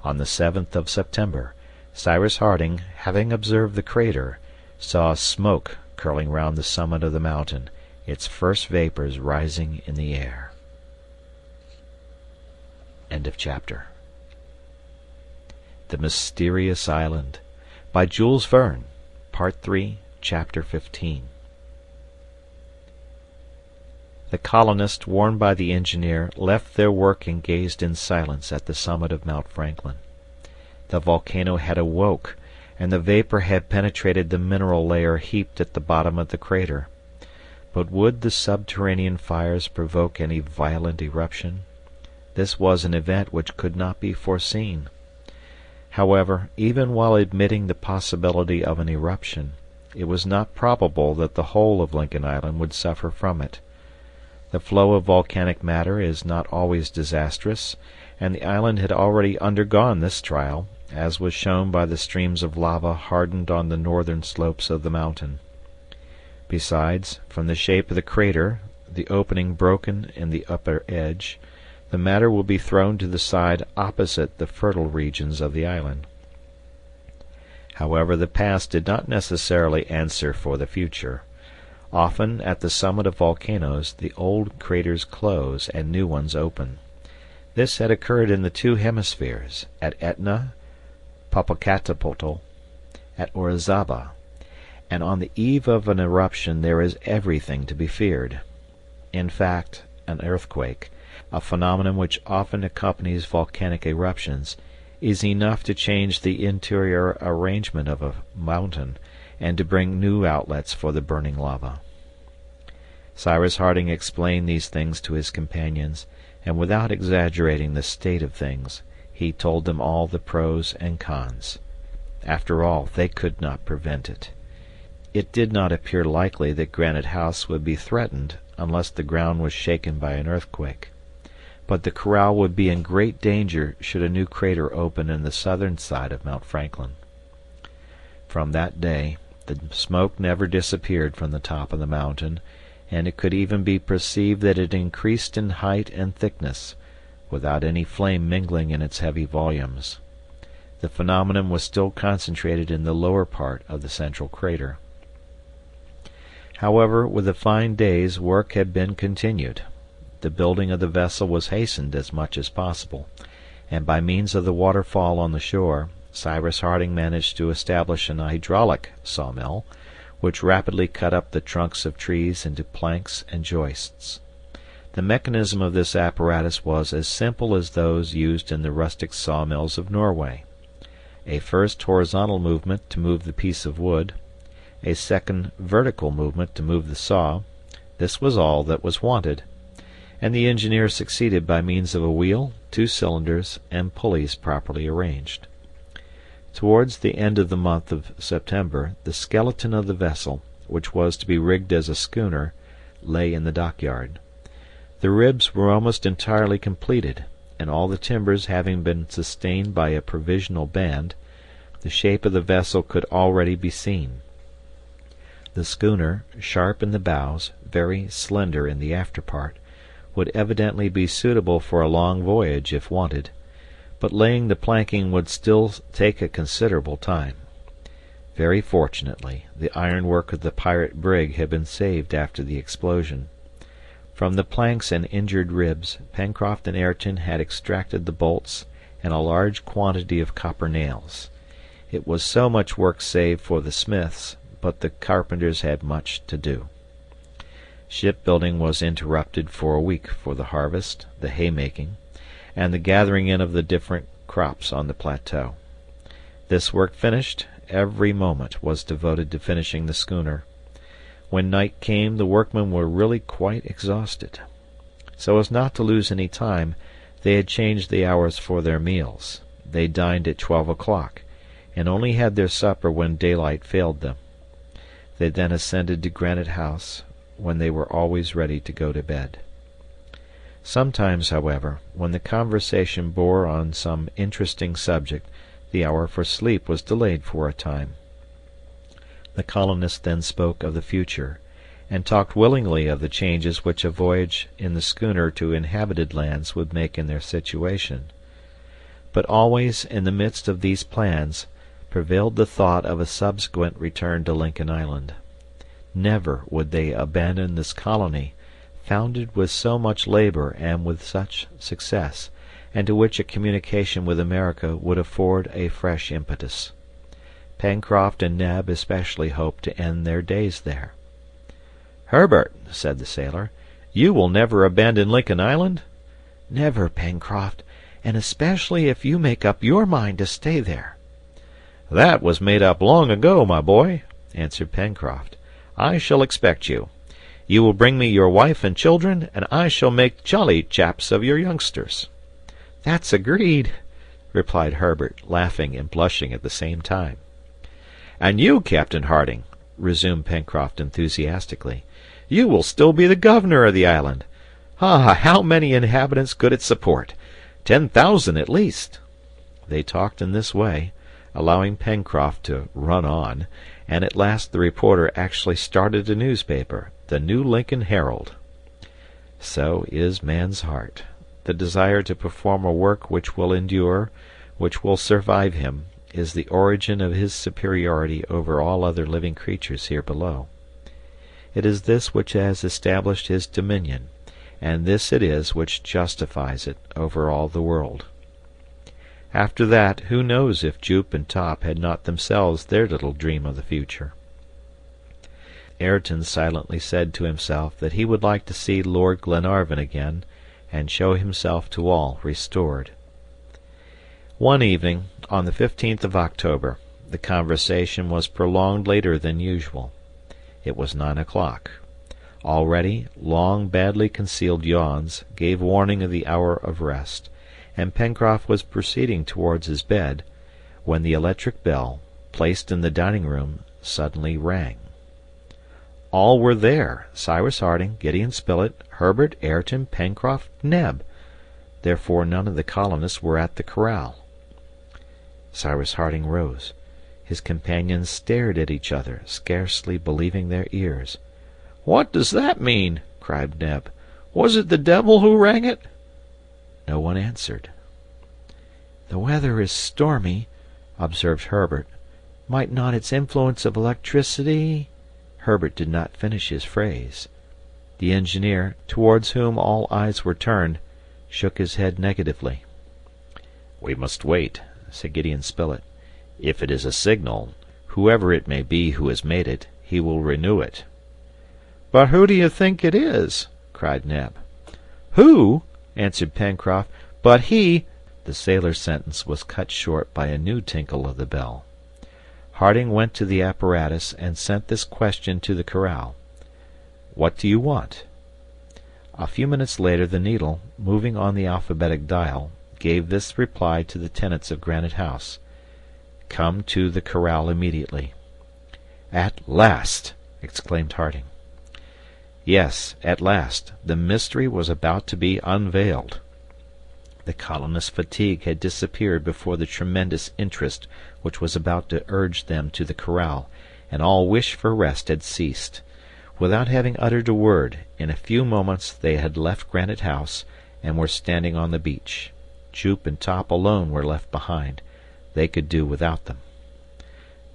On the 7th of September, Cyrus Harding, having observed the crater, saw smoke curling round the summit of the mountain, its first vapors rising in the air. End of chapter. The Mysterious Island, by Jules Verne, Part 3, Chapter 15. The colonists, warned by the engineer, left their work and gazed in silence at the summit of Mount Franklin. The volcano had awoke, and the vapor had penetrated the mineral layer heaped at the bottom of the crater. But would the subterranean fires provoke any violent eruption? This was an event which could not be foreseen. However, even while admitting the possibility of an eruption, it was not probable that the whole of Lincoln Island would suffer from it. The flow of volcanic matter is not always disastrous, and the island had already undergone this trial, as was shown by the streams of lava hardened on the northern slopes of the mountain. Besides, from the shape of the crater, the opening broken in the upper edge, the matter will be thrown to the side opposite the fertile regions of the island. However, the past did not necessarily answer for the future. Often at the summit of volcanoes the old craters close and new ones open. This had occurred in the two hemispheres, at Etna, Popocatépetl, at Orizaba, and on the eve of an eruption there is everything to be feared. In fact, an earthquake, a phenomenon which often accompanies volcanic eruptions, is enough to change the interior arrangement of a mountain and to bring new outlets for the burning lava. Cyrus Harding explained these things to his companions, and without exaggerating the state of things, he told them all the pros and cons. After all, they could not prevent it. It did not appear likely that Granite House would be threatened unless the ground was shaken by an earthquake. But the corral would be in great danger should a new crater open in the southern side of Mount Franklin. From that day, the smoke never disappeared from the top of the mountain, and it could even be perceived that it increased in height and thickness, without any flame mingling in its heavy volumes. The phenomenon was still concentrated in the lower part of the central crater. However, with the fine days work had been continued. The building of the vessel was hastened as much as possible, and by means of the waterfall on the shore, Cyrus Harding managed to establish an hydraulic sawmill, which rapidly cut up the trunks of trees into planks and joists. The mechanism of this apparatus was as simple as those used in the rustic sawmills of Norway. A first horizontal movement to move the piece of wood, a second vertical movement to move the saw, this was all that was wanted, and the engineer succeeded by means of a wheel, 2 cylinders, and pulleys properly arranged. Towards the end of the month of September, the skeleton of the vessel, which was to be rigged as a schooner, lay in the dockyard. The ribs were almost entirely completed, and all the timbers having been sustained by a provisional band, the shape of the vessel could already be seen. The schooner, sharp in the bows, very slender in the after part, would evidently be suitable for a long voyage if wanted, but laying the planking would still take a considerable time. Very fortunately, the ironwork of the pirate brig had been saved after the explosion. From the planks and injured ribs, Pencroft and Ayrton had extracted the bolts and a large quantity of copper nails. It was so much work saved for the smiths, but the carpenters had much to do. Shipbuilding was interrupted for a week for the harvest, the haymaking, and the gathering in of the different crops on the plateau. This work finished, every moment was devoted to finishing the schooner. When night came, the workmen were really quite exhausted. So as not to lose any time, they had changed the hours for their meals. They dined at 12 o'clock, and only had their supper when daylight failed them. They then ascended to Granite House, when they were always ready to go to bed. Sometimes, however, when the conversation bore on some interesting subject, the hour for sleep was delayed for a time. The colonists then spoke of the future, and talked willingly of the changes which a voyage in the schooner to inhabited lands would make in their situation. But always in the midst of these plans prevailed the thought of a subsequent return to Lincoln Island. Never would they abandon this colony, founded with so much labor and with such success, and to which a communication with America would afford a fresh impetus. Pencroft and Neb especially hoped to end their days there. "Herbert," said the sailor, "you will never abandon Lincoln Island?" "Never, Pencroft, and especially if you make up your mind to stay there." "That was made up long ago, my boy," answered Pencroft. "I shall expect you. You will bring me your wife and children, and I shall make jolly chaps of your youngsters." "That's agreed," replied Herbert, laughing and blushing at the same time. "And you, Captain Harding," resumed Pencroft enthusiastically, "you will still be the governor of the island. Ah, how many inhabitants could it support? 10,000 at least." They talked in this way, allowing Pencroft to run on, and at last the reporter actually started a newspaper, the New Lincoln Herald. So is man's heart. The desire to perform a work which will endure, which will survive him, is the origin of his superiority over all other living creatures here below. It is this which has established his dominion, and this it is which justifies it over all the world. After that, who knows if Jup and Top had not themselves their little dream of the future? Ayrton silently said to himself that he would like to see Lord Glenarvan again, and show himself to all restored. One evening, on the 15th of October, the conversation was prolonged later than usual. It was 9 o'clock. Already, long, badly concealed yawns gave warning of the hour of rest, and Pencroft was proceeding towards his bed, when the electric bell, placed in the dining-room, suddenly rang. All were there, Cyrus Harding, Gideon Spilett, Herbert, Ayrton, Pencroft, Neb. Therefore none of the colonists were at the corral. Cyrus Harding rose. His companions stared at each other, scarcely believing their ears. "What does that mean?" cried Neb. "Was it the devil who rang it?" No one answered. "The weather is stormy," observed Herbert. "Might not its influence of electricity—" Herbert did not finish his phrase. The engineer, towards whom all eyes were turned, shook his head negatively. "We must wait," said Gideon Spilett. "If it is a signal, whoever it may be who has made it, he will renew it." "But who do you think it is?" cried Neb. "Who?" answered Pencroft. "But he—" The sailor's sentence was cut short by a new tinkle of the bell. Harding went to the apparatus and sent this question to the corral. "What do you want?" A few minutes later the needle, moving on the alphabetic dial, gave this reply to the tenants of Granite House: "Come to the corral immediately." "At last!" exclaimed Harding. Yes, at last, the mystery was about to be unveiled. The colonists' fatigue had disappeared before the tremendous interest which was about to urge them to the corral, and all wish for rest had ceased. Without having uttered a word, in a few moments they had left Granite House and were standing on the beach. Jupe and Top alone were left behind. They could do without them.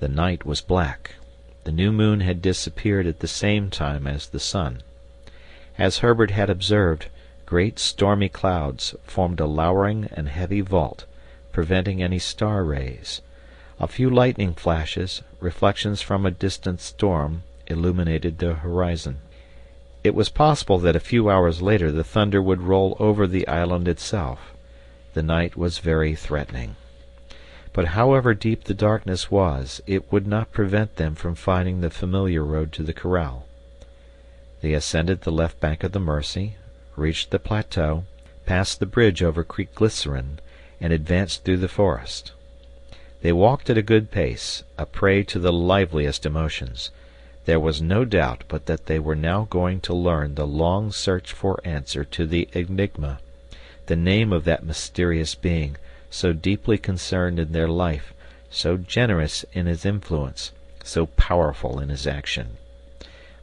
The night was black. The new moon had disappeared at the same time as the sun. As Herbert had observed, great stormy clouds formed a lowering and heavy vault, preventing any star rays. A few lightning flashes, reflections from a distant storm, illuminated the horizon. It was possible that a few hours later the thunder would roll over the island itself. The night was very threatening. But however deep the darkness was, it would not prevent them from finding the familiar road to the corral. They ascended the left bank of the Mersey, reached the plateau, passed the bridge over Creek Glycerine, and advanced through the forest. They walked at a good pace, a prey to the liveliest emotions. There was no doubt but that they were now going to learn the long searched-for answer to the enigma, the name of that mysterious being, so deeply concerned in their life, so generous in his influence, so powerful in his action.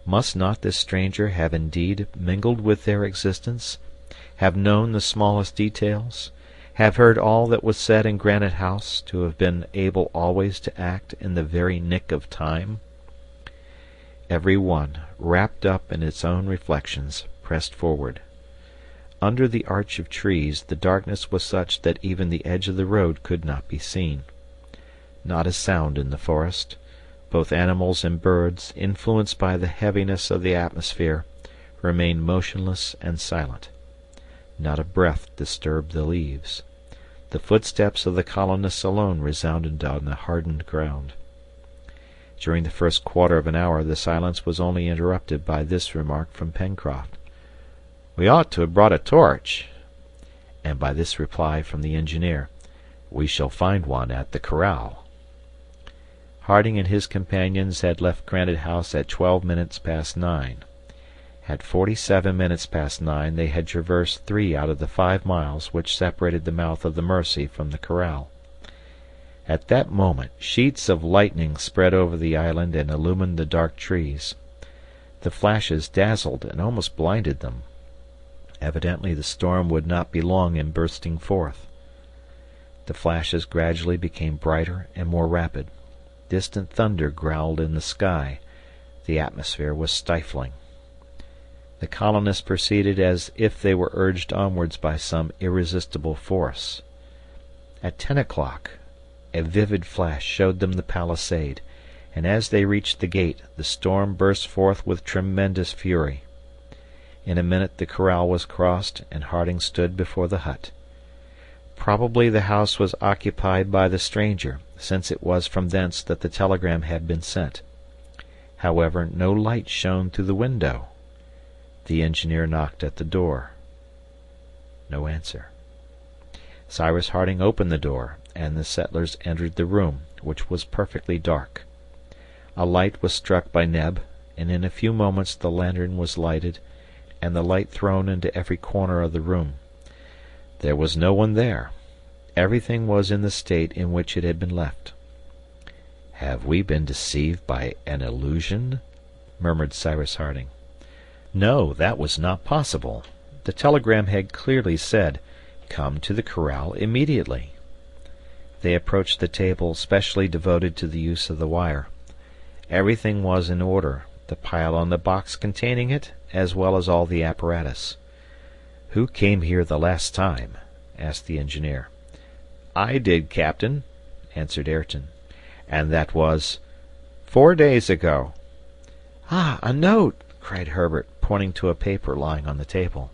Must not this stranger have indeed mingled with their existence, have known the smallest details, have heard all that was said in Granite House, to have been able always to act in the very nick of time? Every one, wrapped up in its own reflections, pressed forward. Under the arch of trees the darkness was such that even the edge of the road could not be seen. Not a sound in the forest. Both animals and birds, influenced by the heaviness of the atmosphere, remained motionless and silent. Not a breath disturbed the leaves. The footsteps of the colonists alone resounded on the hardened ground. During the first quarter of an hour the silence was only interrupted by this remark from Pencroft. "We ought to have brought a torch," and by this reply from the engineer, "We shall find one at the corral." Harding and his companions had left Granite House at 12 minutes past 9. At 47 minutes past 9 they had traversed 3 out of the 5 miles which separated the mouth of the Mersey from the corral. At that moment sheets of lightning spread over the island and illumined the dark trees. The flashes dazzled and almost blinded them. Evidently the storm would not be long in bursting forth. The flashes gradually became brighter and more rapid. Distant thunder growled in the sky. The atmosphere was stifling. The colonists proceeded as if they were urged onwards by some irresistible force. At 10 o'clock a vivid flash showed them the palisade, and as they reached the gate the storm burst forth with tremendous fury. In a minute the corral was crossed, and Harding stood before the hut. Probably the house was occupied by the stranger, since it was from thence that the telegram had been sent. However, no light shone through the window. The engineer knocked at the door. No answer. Cyrus Harding opened the door, and the settlers entered the room, which was perfectly dark. A light was struck by Neb, and in a few moments the lantern was lighted, and the light thrown into every corner of the room. There was no one there. Everything was in the state in which it had been left. "Have we been deceived by an illusion?" murmured Cyrus Harding. No, that was not possible. The telegram had clearly said, "Come to the corral immediately." They approached the table specially devoted to the use of the wire. Everything was in order, the pile on the box containing it, as well as all the apparatus. "Who came here the last time?" asked the engineer. "I did, Captain," answered Ayrton. "And that was—" "4 days ago." "Ah, a note!" cried Herbert, pointing to a paper lying on the table.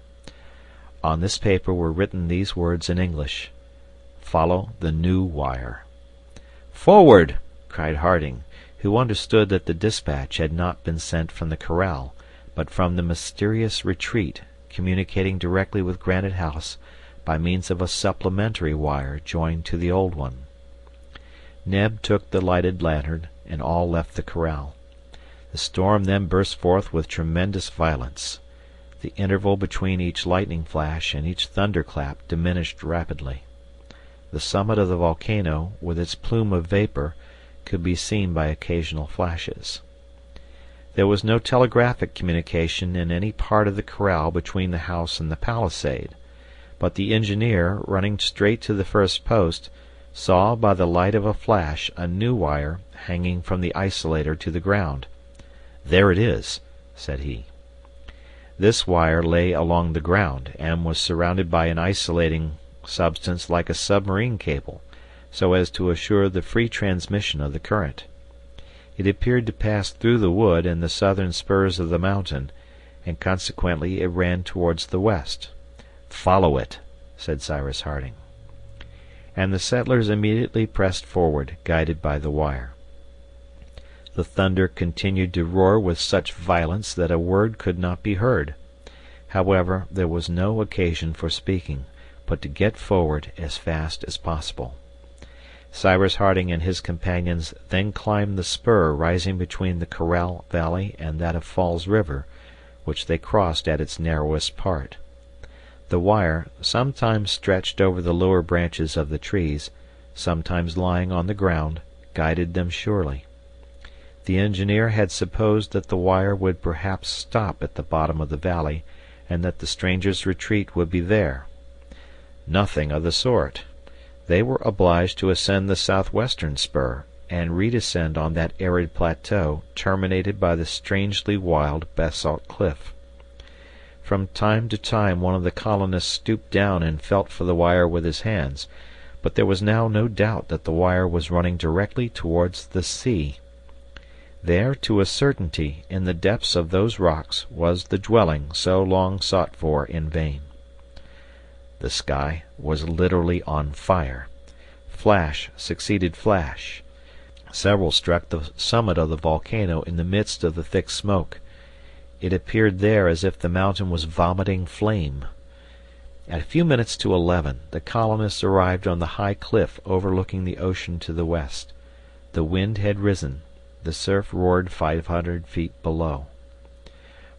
On this paper were written these words in English: "Follow the new wire." "Forward!" cried Harding, who understood that the dispatch had not been sent from the corral, but from the mysterious retreat, communicating directly with Granite House by means of a supplementary wire joined to the old one. Neb took the lighted lantern, and all left the corral. The storm then burst forth with tremendous violence. The interval between each lightning flash and each thunderclap diminished rapidly. The summit of the volcano, with its plume of vapor, could be seen by occasional flashes. There was no telegraphic communication in any part of the corral between the house and the palisade, but the engineer, running straight to the first post, saw by the light of a flash a new wire hanging from the isolator to the ground. "There it is," said he. This wire lay along the ground, and was surrounded by an isolating substance like a submarine cable, so as to assure the free transmission of the current. It appeared to pass through the wood and the southern spurs of the mountain, and consequently it ran towards the west. "Follow it," said Cyrus Harding. And the settlers immediately pressed forward, guided by the wire. The thunder continued to roar with such violence that a word could not be heard. However, there was no occasion for speaking, but to get forward as fast as possible. Cyrus Harding and his companions then climbed the spur rising between the Corral Valley and that of Falls River, which they crossed at its narrowest part. The wire, sometimes stretched over the lower branches of the trees, sometimes lying on the ground, guided them surely. The engineer had supposed that the wire would perhaps stop at the bottom of the valley, and that the strangers' retreat would be there. Nothing of the sort. They were obliged to ascend the southwestern spur, and redescend on that arid plateau terminated by the strangely wild basalt cliff. From time to time one of the colonists stooped down and felt for the wire with his hands, but there was now no doubt that the wire was running directly towards the sea. There, to a certainty, in the depths of those rocks, was the dwelling so long sought for in vain. The sky was literally on fire. Flash succeeded flash. Several struck the summit of the volcano in the midst of the thick smoke. It appeared there as if the mountain was vomiting flame. At a few minutes to 11, the colonists arrived on the high cliff overlooking the ocean to the west. The wind had risen. The surf roared 500 feet below.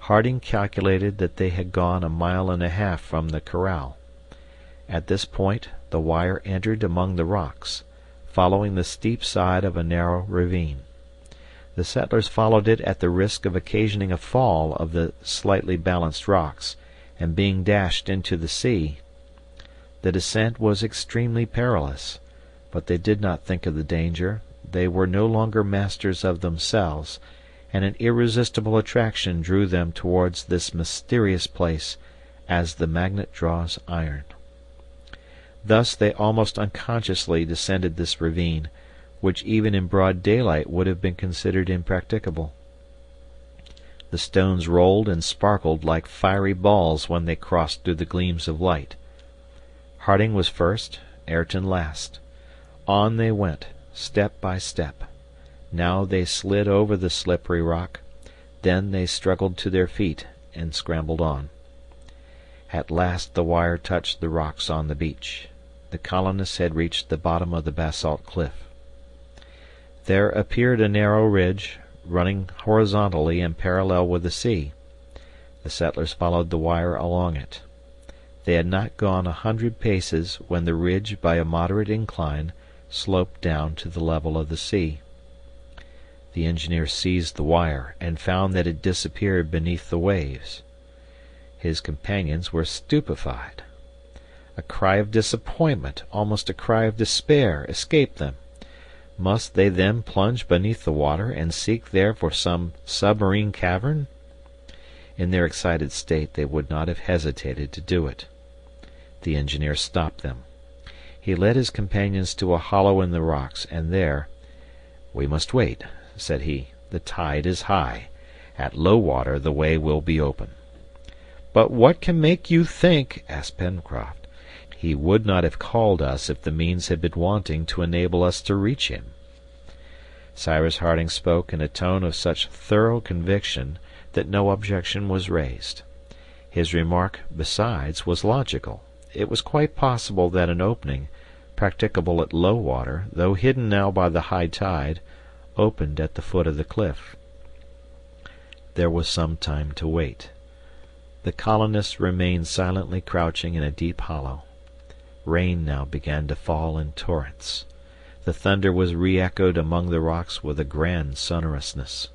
Harding calculated that they had gone a mile and a half from the corral. At this point the wire entered among the rocks, following the steep side of a narrow ravine. The settlers followed it at the risk of occasioning a fall of the slightly balanced rocks, and being dashed into the sea. The descent was extremely perilous, but they did not think of the danger. They were no longer masters of themselves, and an irresistible attraction drew them towards this mysterious place, as the magnet draws iron. Thus they almost unconsciously descended this ravine, which even in broad daylight would have been considered impracticable. The stones rolled and sparkled like fiery balls when they crossed through the gleams of light. Harding was first, Ayrton last. On they went, step by step. Now they slid over the slippery rock, then they struggled to their feet and scrambled on. At last the wire touched the rocks on the beach. The colonists had reached the bottom of the basalt cliff. There appeared a narrow ridge, running horizontally and parallel with the sea. The settlers followed the wire along it. They had not gone 100 paces when the ridge, by a moderate incline, sloped down to the level of the sea. The engineer seized the wire and found that it disappeared beneath the waves. His companions were stupefied. A cry of disappointment, almost a cry of despair, escaped them. Must they then plunge beneath the water and seek there for some submarine cavern? In their excited state they would not have hesitated to do it. The engineer stopped them. He led his companions to a hollow in the rocks, and there, "We must wait," said he. "The tide is high. At low water the way will be open." "But what can make you think," asked Pencroft, "he would not have called us if the means had been wanting to enable us to reach him?" Cyrus Harding spoke in a tone of such thorough conviction that no objection was raised. His remark, besides, was logical. It was quite possible that an opening, practicable at low water, though hidden now by the high tide, opened at the foot of the cliff. There was some time to wait. The colonists remained silently crouching in a deep hollow. Rain now began to fall in torrents. The thunder was re-echoed among the rocks with a grand sonorousness.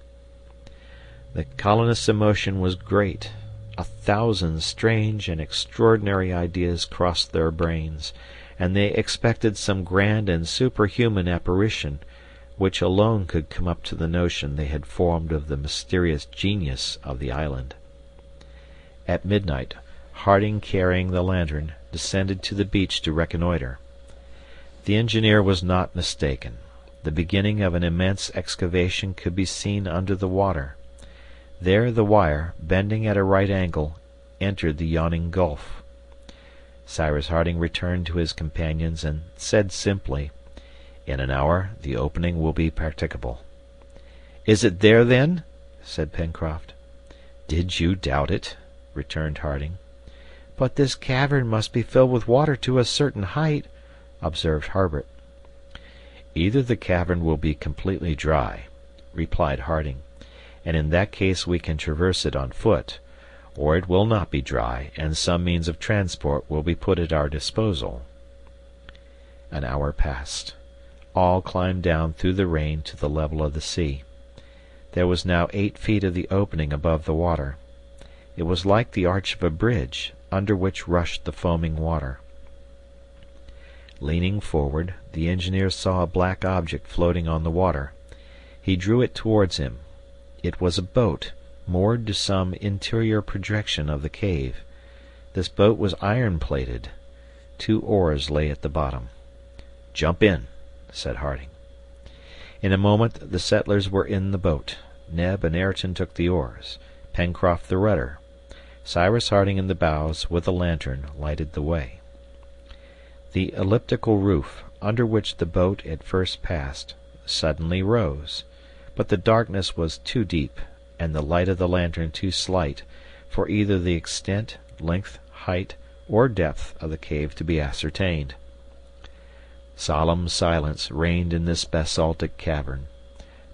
The colonists' emotion was great. 1,000 strange and extraordinary ideas crossed their brains, and they expected some grand and superhuman apparition, which alone could come up to the notion they had formed of the mysterious genius of the island. At midnight, Harding, carrying the lantern, descended to the beach to reconnoiter. The engineer was not mistaken. The beginning of an immense excavation could be seen under the water. There the wire, bending at a right angle, entered the yawning gulf. Cyrus Harding returned to his companions and said simply, "In an hour the opening will be practicable." "Is it there, then?" said Pencroft. "Did you doubt it?" returned Harding. "But this cavern must be filled with water to a certain height," observed Harbert. "Either the cavern will be completely dry," replied Harding, "and in that case we can traverse it on foot, or it will not be dry, and some means of transport will be put at our disposal." An hour passed. All climbed down through the rain to the level of the sea. There was now 8 feet of the opening above the water. It was like the arch of a bridge, under which rushed the foaming water. Leaning forward, the engineer saw a black object floating on the water. He drew it towards him. It was a boat, moored to some interior projection of the cave. This boat was iron-plated. 2 oars lay at the bottom. "Jump in," said Harding. In a moment the settlers were in the boat. Neb and Ayrton took the oars, Pencroft the rudder. Cyrus Harding in the bows, with a lantern, lighted the way. The elliptical roof, under which the boat at first passed, suddenly rose, but the darkness was too deep, and the light of the lantern too slight, for either the extent, length, height, or depth of the cave to be ascertained. Solemn silence reigned in this basaltic cavern.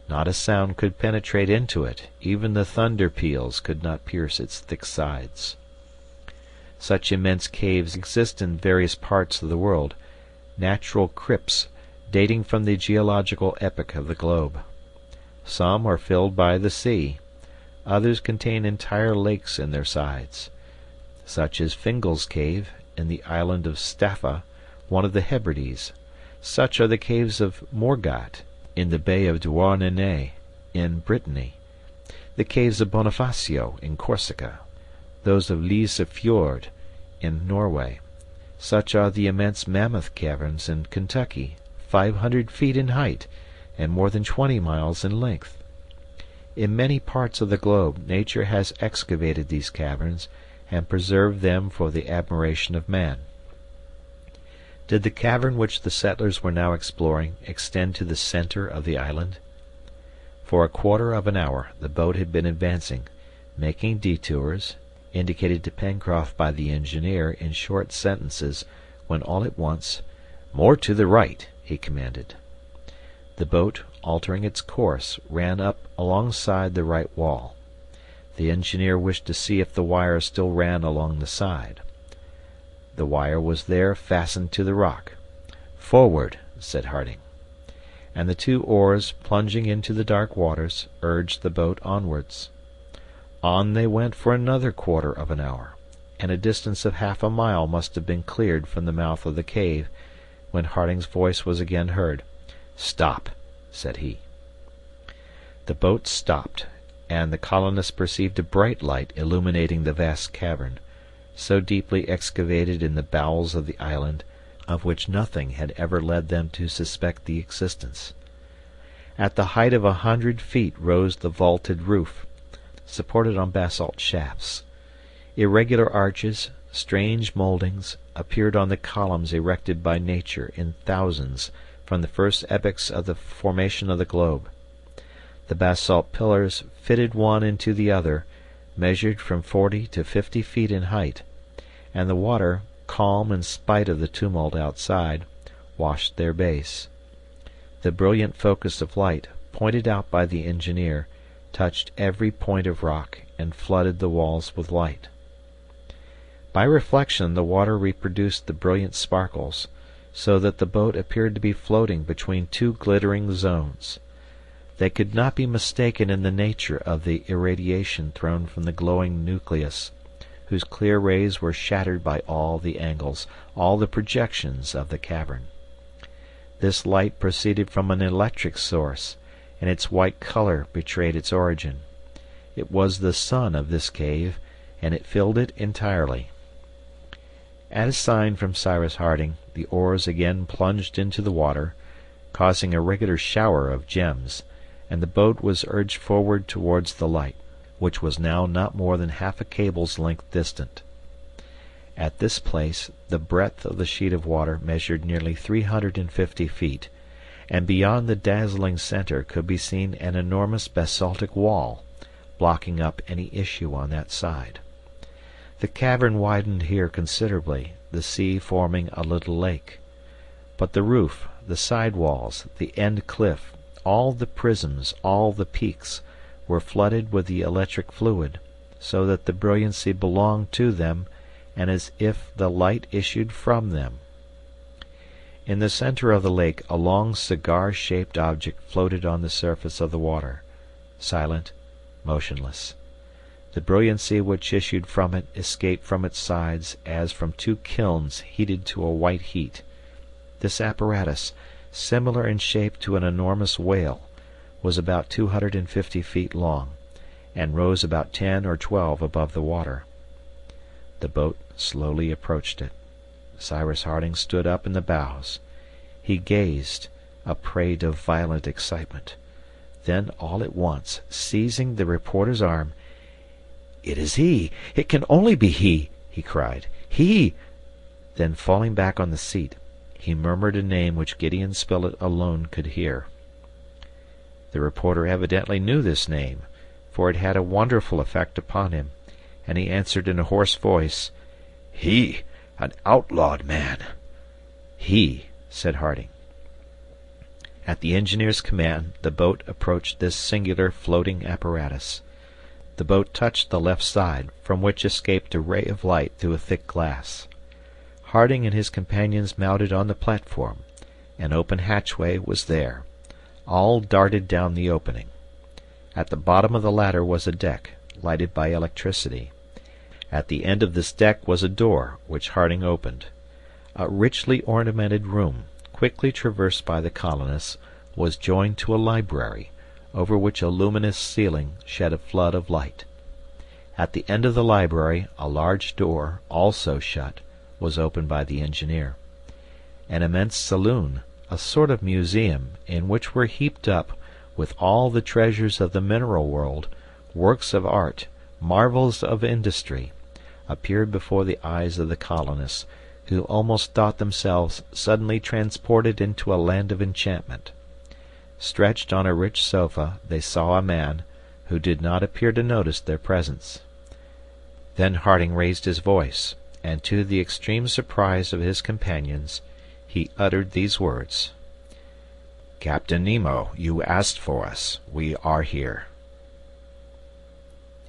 Not a sound could penetrate into it, even the thunder peals could not pierce its thick sides. Such immense caves exist in various parts of the world, natural crypts dating from the geological epoch of the globe. Some are filled by the sea, others contain entire lakes in their sides. Such is Fingal's cave in the island of Staffa, one of the Hebrides. Such are the caves of Morgat in the Bay of Douarnenez in Brittany, the caves of Bonifacio in Corsica, those of Lyse Fjord in Norway. Such are the immense Mammoth caverns in Kentucky, 500 feet in height and more than 20 miles in length. In many parts of the globe nature has excavated these caverns and preserved them for the admiration of man. Did the cavern which the settlers were now exploring extend to the center of the island? For a quarter of an hour the boat had been advancing, making detours, indicated to Pencroft by the engineer in short sentences, when all at once, "More to the right," he commanded. The boat, altering its course, ran up alongside the right wall. The engineer wished to see if the wire still ran along the side. The wire was there fastened to the rock. "Forward," said Harding. And the 2 oars, plunging into the dark waters, urged the boat onwards. On they went for another quarter of an hour, and a distance of half a mile must have been cleared from the mouth of the cave, when Harding's voice was again heard. "Stop," said he. The boat stopped, and the colonists perceived a bright light illuminating the vast cavern, so deeply excavated in the bowels of the island, of which nothing had ever led them to suspect the existence. At the height of 100 feet rose the vaulted roof, supported on basalt shafts. Irregular arches, strange moldings, appeared on the columns erected by nature in thousands from the first epochs of the formation of the globe. The basalt pillars, fitted one into the other, measured from 40 to 50 feet in height, and the water, calm in spite of the tumult outside, washed their base. The brilliant focus of light, pointed out by the engineer, touched every point of rock and flooded the walls with light. By reflection the water reproduced the brilliant sparkles, so that the boat appeared to be floating between 2 glittering zones. They could not be mistaken in the nature of the irradiation thrown from the glowing nucleus, whose clear rays were shattered by all the angles, all the projections of the cavern. This light proceeded from an electric source, and its white color betrayed its origin. It was the sun of this cave, and it filled it entirely. At a sign from Cyrus Harding, the oars again plunged into the water, causing a regular shower of gems, and the boat was urged forward towards the light, which was now not more than half a cable's length distant. At this place the breadth of the sheet of water measured nearly 350 feet, and beyond the dazzling center could be seen an enormous basaltic wall, blocking up any issue on that side. The cavern widened here considerably, the sea forming a little lake. But the roof, the side walls, the end cliff, all the prisms, all the peaks, were flooded with the electric fluid, so that the brilliancy belonged to them, and as if the light issued from them. In the center of the lake a long cigar-shaped object floated on the surface of the water, silent, motionless. The brilliancy which issued from it escaped from its sides as from two kilns heated to a white heat. This apparatus, similar in shape to an enormous whale, was about 250 feet long, and rose about 10 or 12 above the water. The boat slowly approached it. Cyrus Harding stood up in the bows. He gazed, a prey to violent excitement. Then, all at once, seizing the reporter's arm, "It is he! It can only be he!" he cried. "He!" Then, falling back on the seat, he murmured a name which Gideon Spilett alone could hear. The reporter evidently knew this name, for it had a wonderful effect upon him, and he answered in a hoarse voice, "He! An outlawed man!" "He!" said Harding. At the engineer's command, the boat approached this singular floating apparatus. The boat touched the left side, from which escaped a ray of light through a thick glass. Harding and his companions mounted on the platform. An open hatchway was there. All darted down the opening. At the bottom of the ladder was a deck, lighted by electricity. At the end of this deck was a door, which Harding opened. A richly ornamented room, quickly traversed by the colonists, was joined to a library, over which a luminous ceiling shed a flood of light. At the end of the library a large door, also shut, was opened by the engineer. An immense saloon, a sort of museum, in which were heaped up, with all the treasures of the mineral world, works of art, marvels of industry, appeared before the eyes of the colonists, who almost thought themselves suddenly transported into a land of enchantment. Stretched on a rich sofa they saw a man, who did not appear to notice their presence. Then Harding raised his voice, and to the extreme surprise of his companions, he uttered these words: "Captain Nemo, you asked for us. We are here."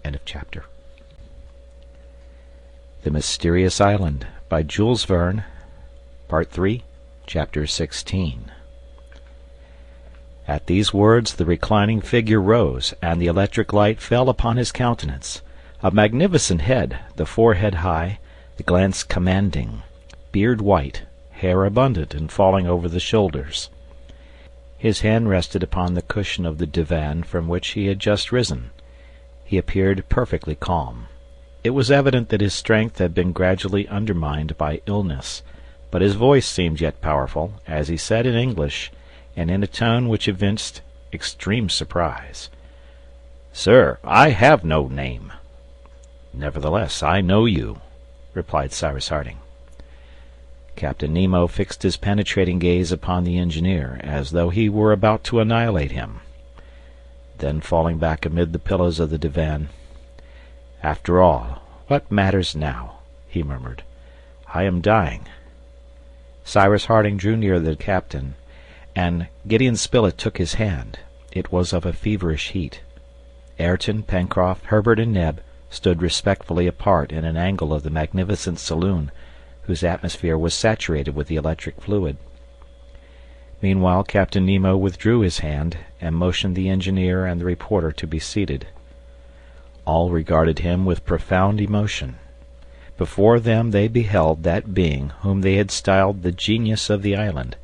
End of chapter. The Mysterious Island by Jules Verne, Part 3, Chapter 16. At these words the reclining figure rose, and the electric light fell upon his countenance. A magnificent head, the forehead high, the glance commanding, beard white, hair abundant and falling over the shoulders. His hand rested upon the cushion of the divan from which he had just risen. He appeared perfectly calm. It was evident that his strength had been gradually undermined by illness, but his voice seemed yet powerful, as he said in English, and in a tone which evinced extreme surprise, "Sir, I have no name." "Nevertheless, I know you," replied Cyrus Harding. Captain Nemo fixed his penetrating gaze upon the engineer, as though he were about to annihilate him. Then, falling back amid the pillows of the divan, "After all, what matters now?" he murmured. "I am dying." Cyrus Harding drew near the captain, and Gideon Spilett took his hand. It was of a feverish heat. Ayrton, Pencroft, Herbert, and Neb stood respectfully apart in an angle of the magnificent saloon, whose atmosphere was saturated with the electric fluid. Meanwhile Captain Nemo withdrew his hand, and motioned the engineer and the reporter to be seated. All regarded him with profound emotion. Before them they beheld that being whom they had styled the genius of the island,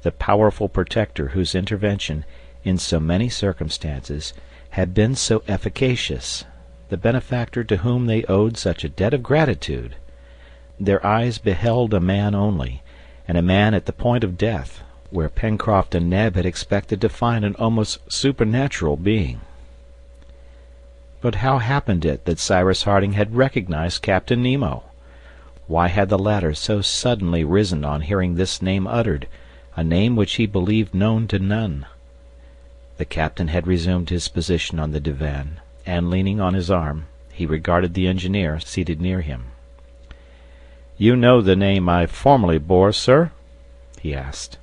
the powerful protector whose intervention, in so many circumstances, had been so efficacious, the benefactor to whom they owed such a debt of gratitude. Their eyes beheld a man only, and a man at the point of death, where Pencroft and Neb had expected to find an almost supernatural being. But how happened it that Cyrus Harding had recognized Captain Nemo? Why had the latter so suddenly risen on hearing this name uttered, a name which he believed known to none? The captain had resumed his position on the divan, and leaning on his arm, he regarded the engineer seated near him. "You know the name I formerly bore, sir?" he asked.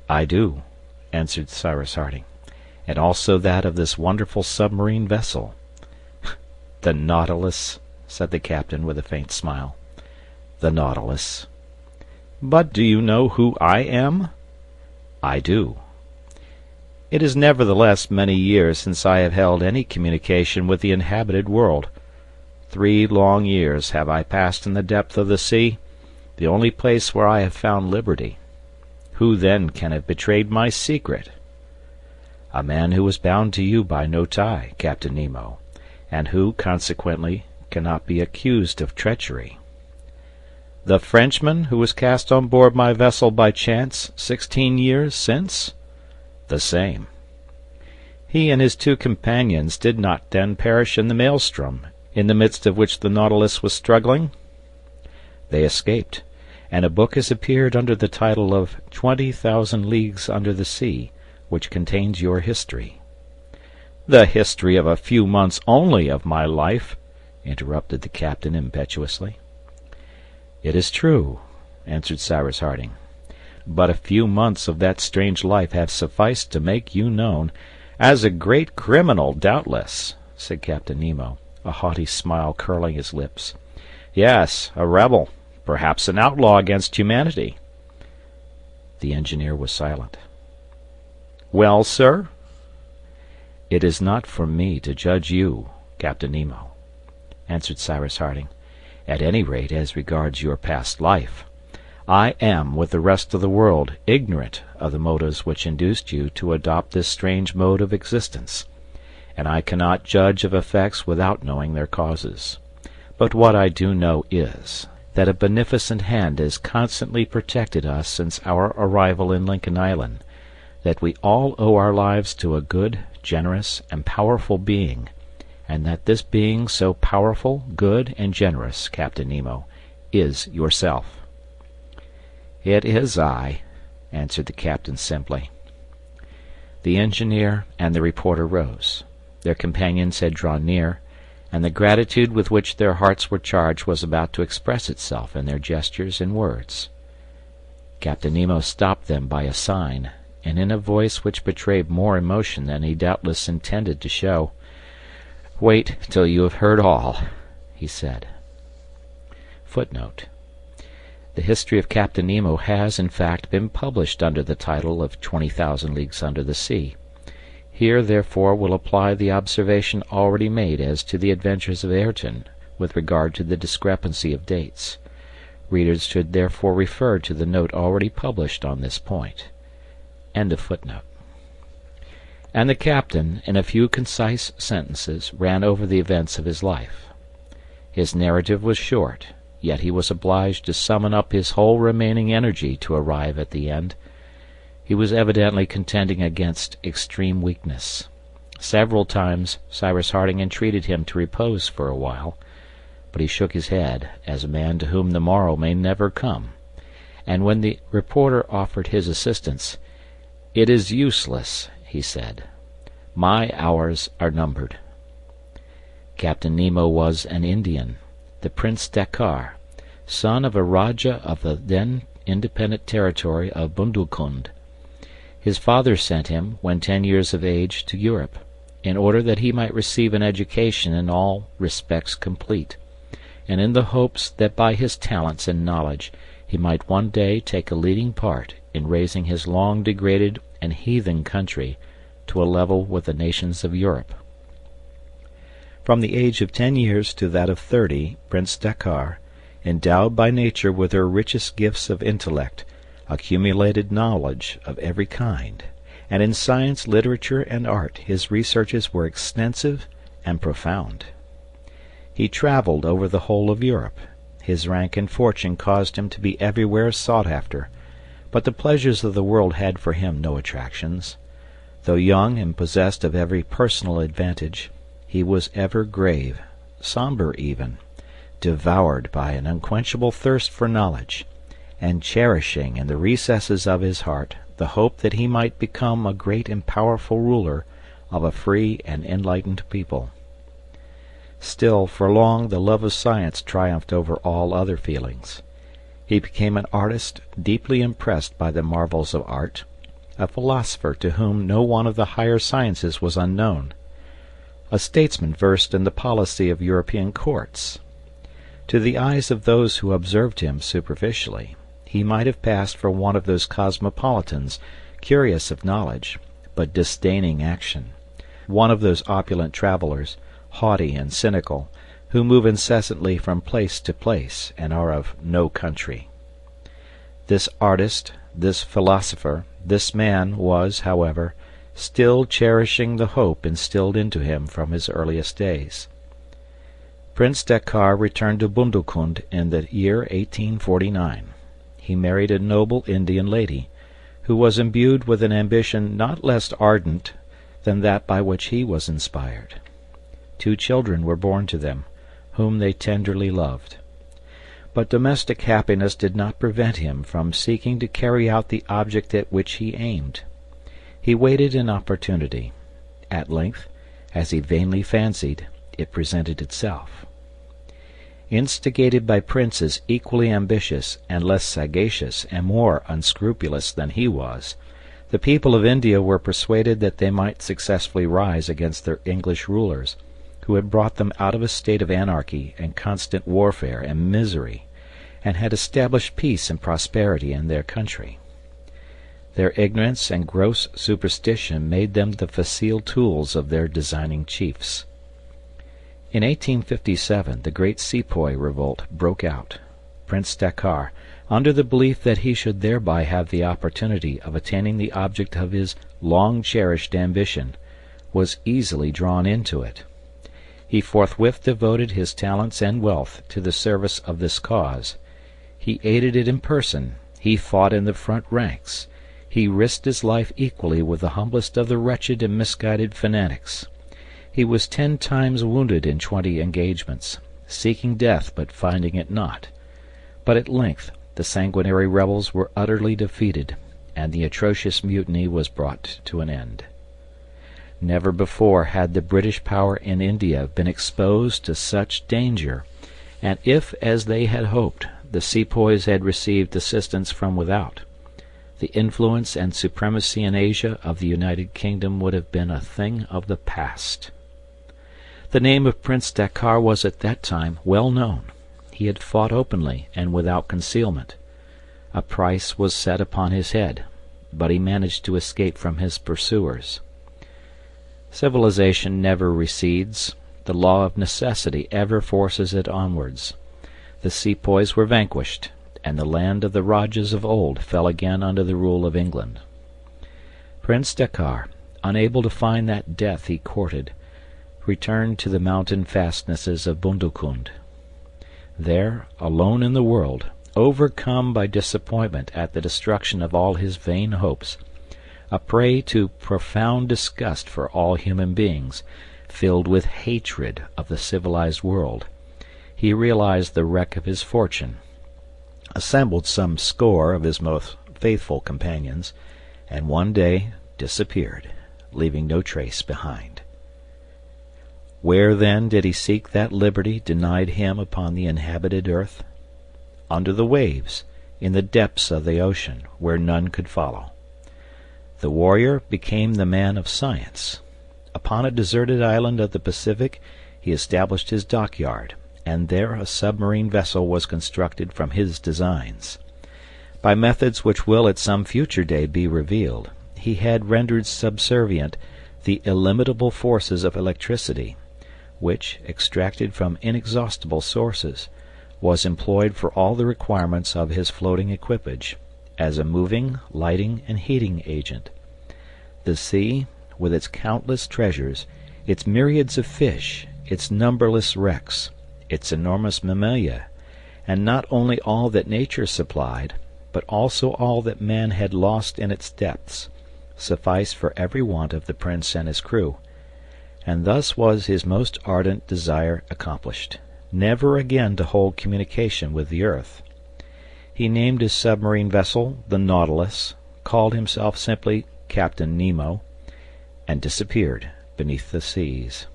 "I do," answered Cyrus Harding, "and also that of this wonderful submarine vessel." "The Nautilus," said the captain with a faint smile. "The Nautilus." "But do you know who I am?" "I do." "It is nevertheless many years since I have held any communication with the inhabited world. 3 long years have I passed in the depth of the sea, the only place where I have found liberty. Who then can have betrayed my secret?" "A man who was bound to you by no tie, Captain Nemo, and who, consequently, cannot be accused of treachery." "The Frenchman who was cast on board my vessel by chance 16 years since?" "The same." "He and his 2 companions did not then perish in the maelstrom, in the midst of which the Nautilus was struggling?" "They escaped, and a book has appeared under the title of 20,000 Leagues Under the Sea, which contains your history." "The history of a few months only of my life," interrupted the captain impetuously. "It is true," answered Cyrus Harding, "but a few months of that strange life have sufficed to make you known—" "As a great criminal, doubtless," said Captain Nemo, a haughty smile curling his lips. "Yes, a rebel, perhaps an outlaw against humanity." The engineer was silent. "Well, sir?" "It is not for me to judge you, Captain Nemo," answered Cyrus Harding, "at any rate as regards your past life. I am, with the rest of the world, ignorant of the motives which induced you to adopt this strange mode of existence, and I cannot judge of effects without knowing their causes. But what I do know is, that a beneficent hand has constantly protected us since our arrival in Lincoln Island, that we all owe our lives to a good, generous, and powerful being, and that this being so powerful, good, and generous, Captain Nemo, is yourself." "It is I," answered the captain simply. The engineer and the reporter rose. Their companions had drawn near, and the gratitude with which their hearts were charged was about to express itself in their gestures and words. Captain Nemo stopped them by a sign, and in a voice which betrayed more emotion than he doubtless intended to show. "Wait till you have heard all," he said. Footnote: The history of Captain Nemo has, in fact, been published under the title of 20,000 Leagues Under the Sea. Here, therefore, will apply the observation already made as to the adventures of Ayrton with regard to the discrepancy of dates. Readers should therefore refer to the note already published on this point. End of footnote. And the captain, in a few concise sentences, ran over the events of his life. His narrative was short, yet he was obliged to summon up his whole remaining energy to arrive at the end. He was evidently contending against extreme weakness. Several times Cyrus Harding entreated him to repose for a while, but he shook his head, as a man to whom the morrow may never come, and when the reporter offered his assistance, "It is useless," he said. "My hours are numbered." Captain Nemo was an Indian, the Prince Dakkar, son of a Rajah of the then independent territory of Bundelkund. His father sent him, when 10 years of age, to Europe, in order that he might receive an education in all respects complete, and in the hopes that by his talents and knowledge he might one day take a leading part in raising his long degraded and heathen country to a level with the nations of Europe. From the age of 10 years to that of 30, Prince Dakkar, endowed by nature with her richest gifts of intellect, accumulated knowledge of every kind, and in science, literature, and art his researches were extensive and profound. He traveled over the whole of Europe. His rank and fortune caused him to be everywhere sought after, but the pleasures of the world had for him no attractions. Though young and possessed of every personal advantage, he was ever grave, somber even, devoured by an unquenchable thirst for knowledge, and cherishing in the recesses of his heart the hope that he might become a great and powerful ruler of a free and enlightened people. Still, for long the love of science triumphed over all other feelings. He became an artist deeply impressed by the marvels of art, a philosopher to whom no one of the higher sciences was unknown, a statesman versed in the policy of European courts. To the eyes of those who observed him superficially, he might have passed for one of those cosmopolitans, curious of knowledge, but disdaining action, one of those opulent travelers, haughty and cynical, who move incessantly from place to place and are of no country. This artist, this philosopher, this man was, however, still cherishing the hope instilled into him from his earliest days. Prince Dakkar returned to Bundelkund in the year 1849. He married a noble Indian lady, who was imbued with an ambition not less ardent than that by which he was inspired. 2 children were born to them, whom they tenderly loved. But domestic happiness did not prevent him from seeking to carry out the object at which he aimed. He waited an opportunity. At length, as he vainly fancied, it presented itself. Instigated by princes equally ambitious and less sagacious and more unscrupulous than he was, the people of India were persuaded that they might successfully rise against their English rulers, who had brought them out of a state of anarchy and constant warfare and misery, and had established peace and prosperity in their country. Their ignorance and gross superstition made them the facile tools of their designing chiefs. In 1857 the great Sepoy revolt broke out. Prince Dakkar, under the belief that he should thereby have the opportunity of attaining the object of his long-cherished ambition, was easily drawn into it. He forthwith devoted his talents and wealth to the service of this cause. He aided it in person, he fought in the front ranks, he risked his life equally with the humblest of the wretched and misguided fanatics. He was 10 times wounded in 20 engagements, seeking death but finding it not. But at length the sanguinary rebels were utterly defeated, and the atrocious mutiny was brought to an end. Never before had the British power in India been exposed to such danger, and if, as they had hoped, the Sepoys had received assistance from without, the influence and supremacy in Asia of the United Kingdom would have been a thing of the past. The name of Prince Dakkar was at that time well known. He had fought openly and without concealment. A price was set upon his head, but he managed to escape from his pursuers. Civilization never recedes. The law of necessity ever forces it onwards. The Sepoys were vanquished, and the land of the Rajas of old fell again under the rule of England. Prince Dakkar, unable to find that death he courted, returned to the mountain fastnesses of Bundelkund. There, alone in the world, overcome by disappointment at the destruction of all his vain hopes, a prey to profound disgust for all human beings, filled with hatred of the civilized world, he realized the wreck of his fortune, assembled some score of his most faithful companions, and one day disappeared, leaving no trace behind. Where, then, did he seek that liberty denied him upon the inhabited earth? Under the waves, in the depths of the ocean, where none could follow. The warrior became the man of science. Upon a deserted island of the Pacific he established his dockyard, and there a submarine vessel was constructed from his designs. By methods which will at some future day be revealed, he had rendered subservient the illimitable forces of electricity, which, extracted from inexhaustible sources, was employed for all the requirements of his floating equipage, as a moving, lighting, and heating agent. The sea, with its countless treasures, its myriads of fish, its numberless wrecks, its enormous mammalia, and not only all that nature supplied, but also all that man had lost in its depths, sufficed for every want of the prince and his crew, and thus was his most ardent desire accomplished, never again to hold communication with the earth. He named his submarine vessel the Nautilus, called himself simply Captain Nemo, and disappeared beneath the seas.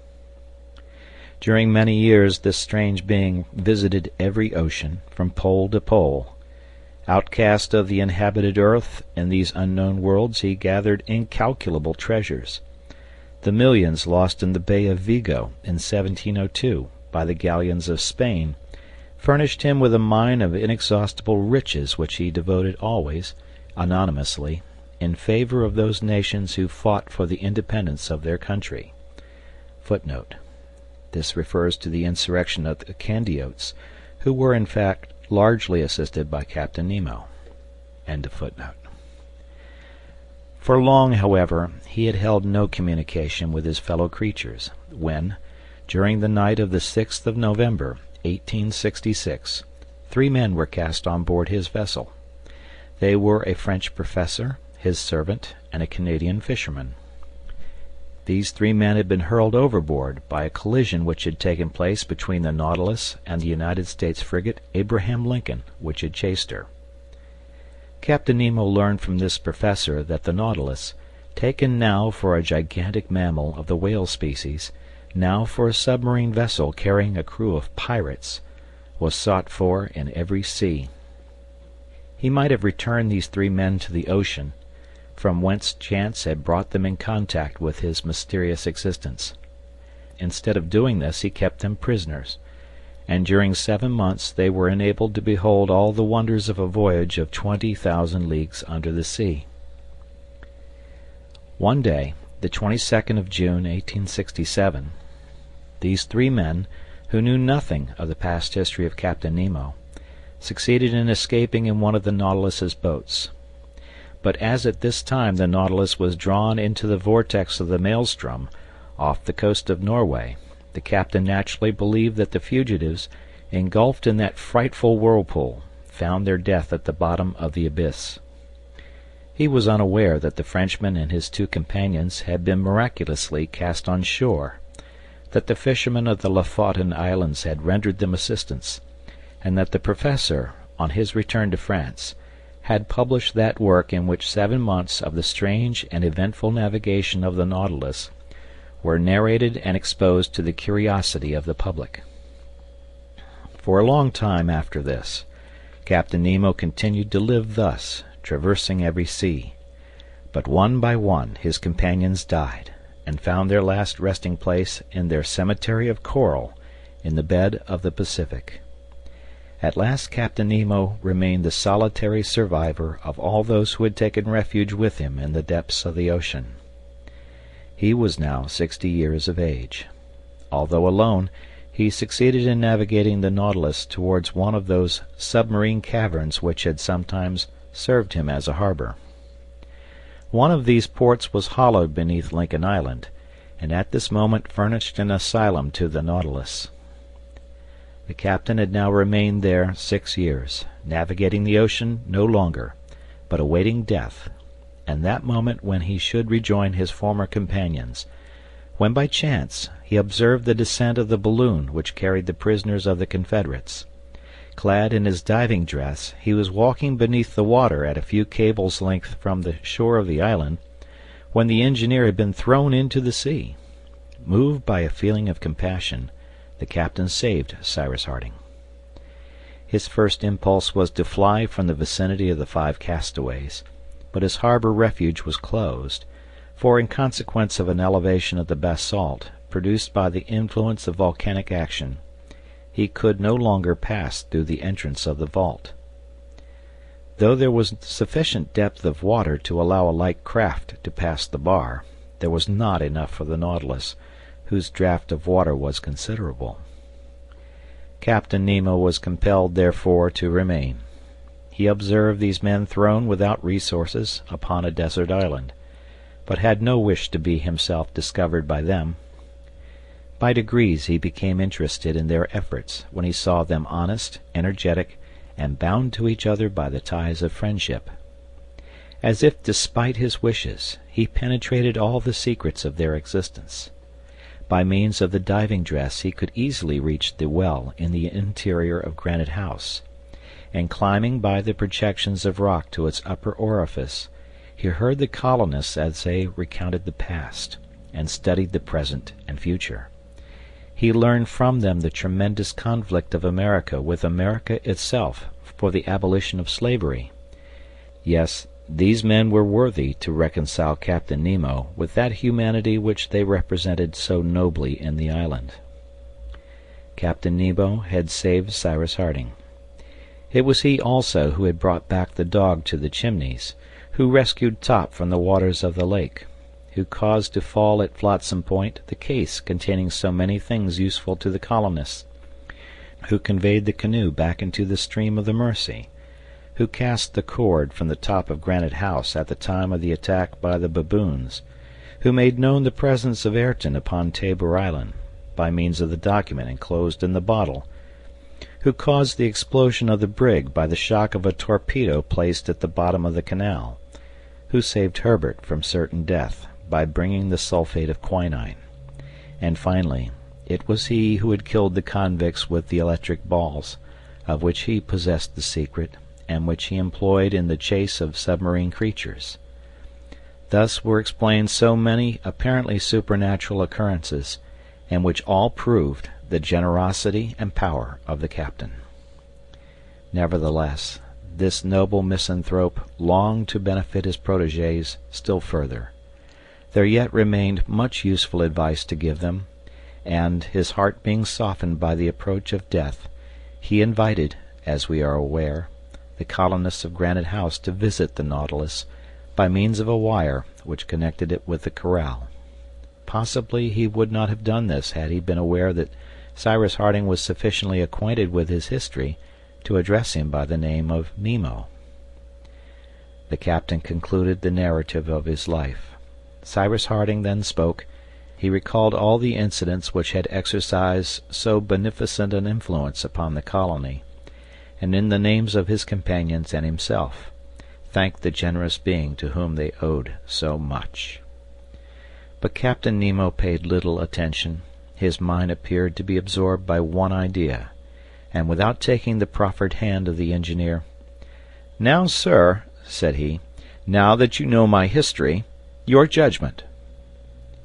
During many years this strange being visited every ocean, from pole to pole. Outcast of the inhabited earth, in these unknown worlds he gathered incalculable treasures. The millions lost in the Bay of Vigo in 1702 by the galleons of Spain furnished him with a mine of inexhaustible riches which he devoted always, anonymously, in favor of those nations who fought for the independence of their country. Footnote: this refers to the insurrection of the Candiotes, who were in fact largely assisted by Captain Nemo. End of footnote. For long, however, he had held no communication with his fellow creatures, when, during the night of the 6th of November, 1866, 3 men were cast on board his vessel. They were a French professor, his servant, and a Canadian fisherman. These 3 men had been hurled overboard by a collision which had taken place between the Nautilus and the United States frigate Abraham Lincoln, which had chased her. Captain Nemo learned from this professor that the Nautilus, taken now for a gigantic mammal of the whale species, now for a submarine vessel carrying a crew of pirates, was sought for in every sea. He might have returned these 3 men to the ocean, from whence chance had brought them in contact with his mysterious existence. Instead of doing this, he kept them prisoners, and during 7 months they were enabled to behold all the wonders of a voyage of 20,000 leagues under the sea. One day, the 22nd of June, 1867, these 3 men, who knew nothing of the past history of Captain Nemo, succeeded in escaping in one of the Nautilus's boats. But as at this time the Nautilus was drawn into the vortex of the Maelstrom off the coast of Norway, the captain naturally believed that the fugitives, engulfed in that frightful whirlpool, found their death at the bottom of the abyss. He was unaware that the Frenchman and his 2 companions had been miraculously cast on shore, that the fishermen of the Lofoten Islands had rendered them assistance, and that the professor, on his return to France, had published that work in which 7 months of the strange and eventful navigation of the Nautilus were narrated and exposed to the curiosity of the public. For a long time after this, Captain Nemo continued to live thus, traversing every sea, but one by one his companions died, and found their last resting place in their cemetery of coral in the bed of the Pacific. At last Captain Nemo remained the solitary survivor of all those who had taken refuge with him in the depths of the ocean. He was now 60 years of age. Although alone, he succeeded in navigating the Nautilus towards one of those submarine caverns which had sometimes served him as a harbor. One of these ports was hollowed beneath Lincoln Island, and at this moment furnished an asylum to the Nautilus. The captain had now remained there 6 years, navigating the ocean no longer, but awaiting death, and that moment when he should rejoin his former companions, when by chance he observed the descent of the balloon which carried the prisoners of the Confederates. Clad in his diving dress, he was walking beneath the water at a few cables' length from the shore of the island, when the engineer had been thrown into the sea. Moved by a feeling of compassion, the captain saved Cyrus Harding. His first impulse was to fly from the vicinity of the 5 castaways, but his harbor refuge was closed, for in consequence of an elevation of the basalt produced by the influence of volcanic action, he could no longer pass through the entrance of the vault. Though there was sufficient depth of water to allow a light craft to pass the bar, there was not enough for the Nautilus, whose draught of water was considerable. Captain Nemo was compelled, therefore, to remain. He observed these men thrown without resources upon a desert island, but had no wish to be himself discovered by them. By degrees he became interested in their efforts when he saw them honest, energetic, and bound to each other by the ties of friendship. As if despite his wishes, he penetrated all the secrets of their existence. By means of the diving dress he could easily reach the well in the interior of Granite House, and climbing by the projections of rock to its upper orifice, he heard the colonists as they recounted the past, and studied the present and future. He learned from them the tremendous conflict of America with America itself for the abolition of slavery. Yes, these men were worthy to reconcile Captain Nemo with that humanity which they represented so nobly in the island. Captain Nemo had saved Cyrus Harding. It was he also who had brought back the dog to the Chimneys, who rescued Top from the waters of the lake, who caused to fall at Flotsam Point the case containing so many things useful to the colonists, who conveyed the canoe back into the stream of the Mersey, who cast the cord from the top of Granite House at the time of the attack by the baboons, who made known the presence of Ayrton upon Tabor Island, by means of the document enclosed in the bottle, who caused the explosion of the brig by the shock of a torpedo placed at the bottom of the canal, who saved Herbert from certain death by bringing the sulphate of quinine, and finally, it was he who had killed the convicts with the electric balls, of which he possessed the secret, and which he employed in the chase of submarine creatures. Thus were explained so many apparently supernatural occurrences, and which all proved the generosity and power of the captain. Nevertheless, this noble misanthrope longed to benefit his protégés still further. There yet remained much useful advice to give them, and, his heart being softened by the approach of death, he invited, as we are aware, the colonists of Granite House to visit the Nautilus by means of a wire which connected it with the corral. Possibly he would not have done this had he been aware that Cyrus Harding was sufficiently acquainted with his history to address him by the name of Nemo. The captain concluded the narrative of his life. Cyrus Harding then spoke. He recalled all the incidents which had exercised so beneficent an influence upon the colony, and in the names of his companions and himself, thanked the generous being to whom they owed so much. But Captain Nemo paid little attention. His mind appeared to be absorbed by one idea, and without taking the proffered hand of the engineer, "Now, sir," said he, "now that you know my history, your judgment."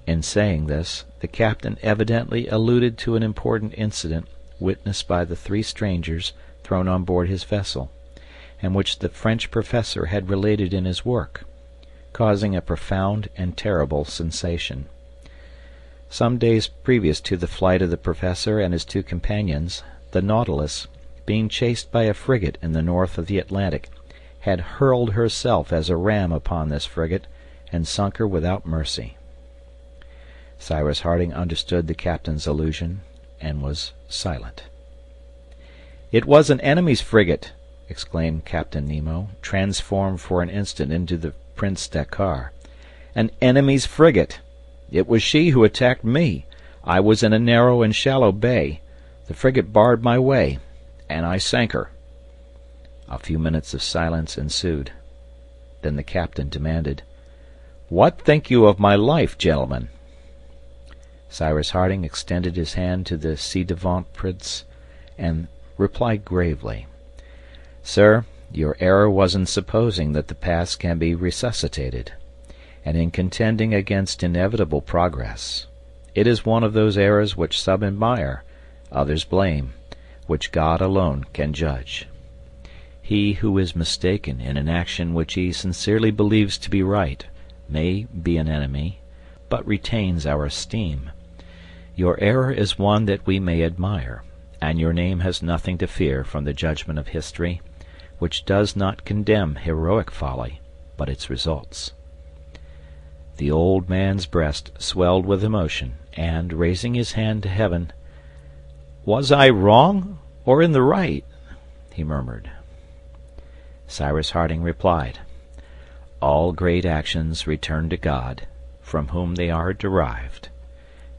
In saying this, the captain evidently alluded to an important incident witnessed by the three strangers thrown on board his vessel, and which the French professor had related in his work, causing a profound and terrible sensation. Some days previous to the flight of the professor and his two companions, the Nautilus, being chased by a frigate in the north of the Atlantic, had hurled herself as a ram upon this frigate and sunk her without mercy. Cyrus Harding understood the captain's allusion and was silent. "It was an enemy's frigate!" exclaimed Captain Nemo, transformed for an instant into the Prince Dakkar. "An enemy's frigate! It was she who attacked me. I was in a narrow and shallow bay. The frigate barred my way, and I sank her." A few minutes of silence ensued. Then the captain demanded, "What think you of my life, gentlemen?" Cyrus Harding extended his hand to the ci-devant prince, and replied gravely, "Sir, your error was in supposing that the past can be resuscitated, and in contending against inevitable progress. It is one of those errors which some admire, others blame, which God alone can judge. He who is mistaken in an action which he sincerely believes to be right may be an enemy, but retains our esteem. Your error is one that we may admire, and your name has nothing to fear from the judgment of history, which does not condemn heroic folly, but its results." The old man's breast swelled with emotion, and, raising his hand to heaven, "Was I wrong? or in the right," he murmured. Cyrus Harding replied, "All great actions return to God, from whom they are derived.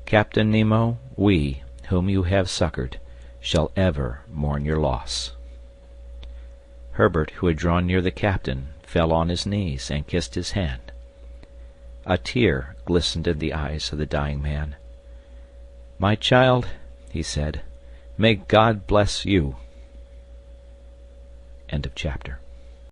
Captain Nemo, we, whom you have succored, shall ever mourn your loss." Herbert, who had drawn near the captain, fell on his knees and kissed his hand. A tear glistened in the eyes of the dying man. "My child," he said, "may God bless you." End of chapter.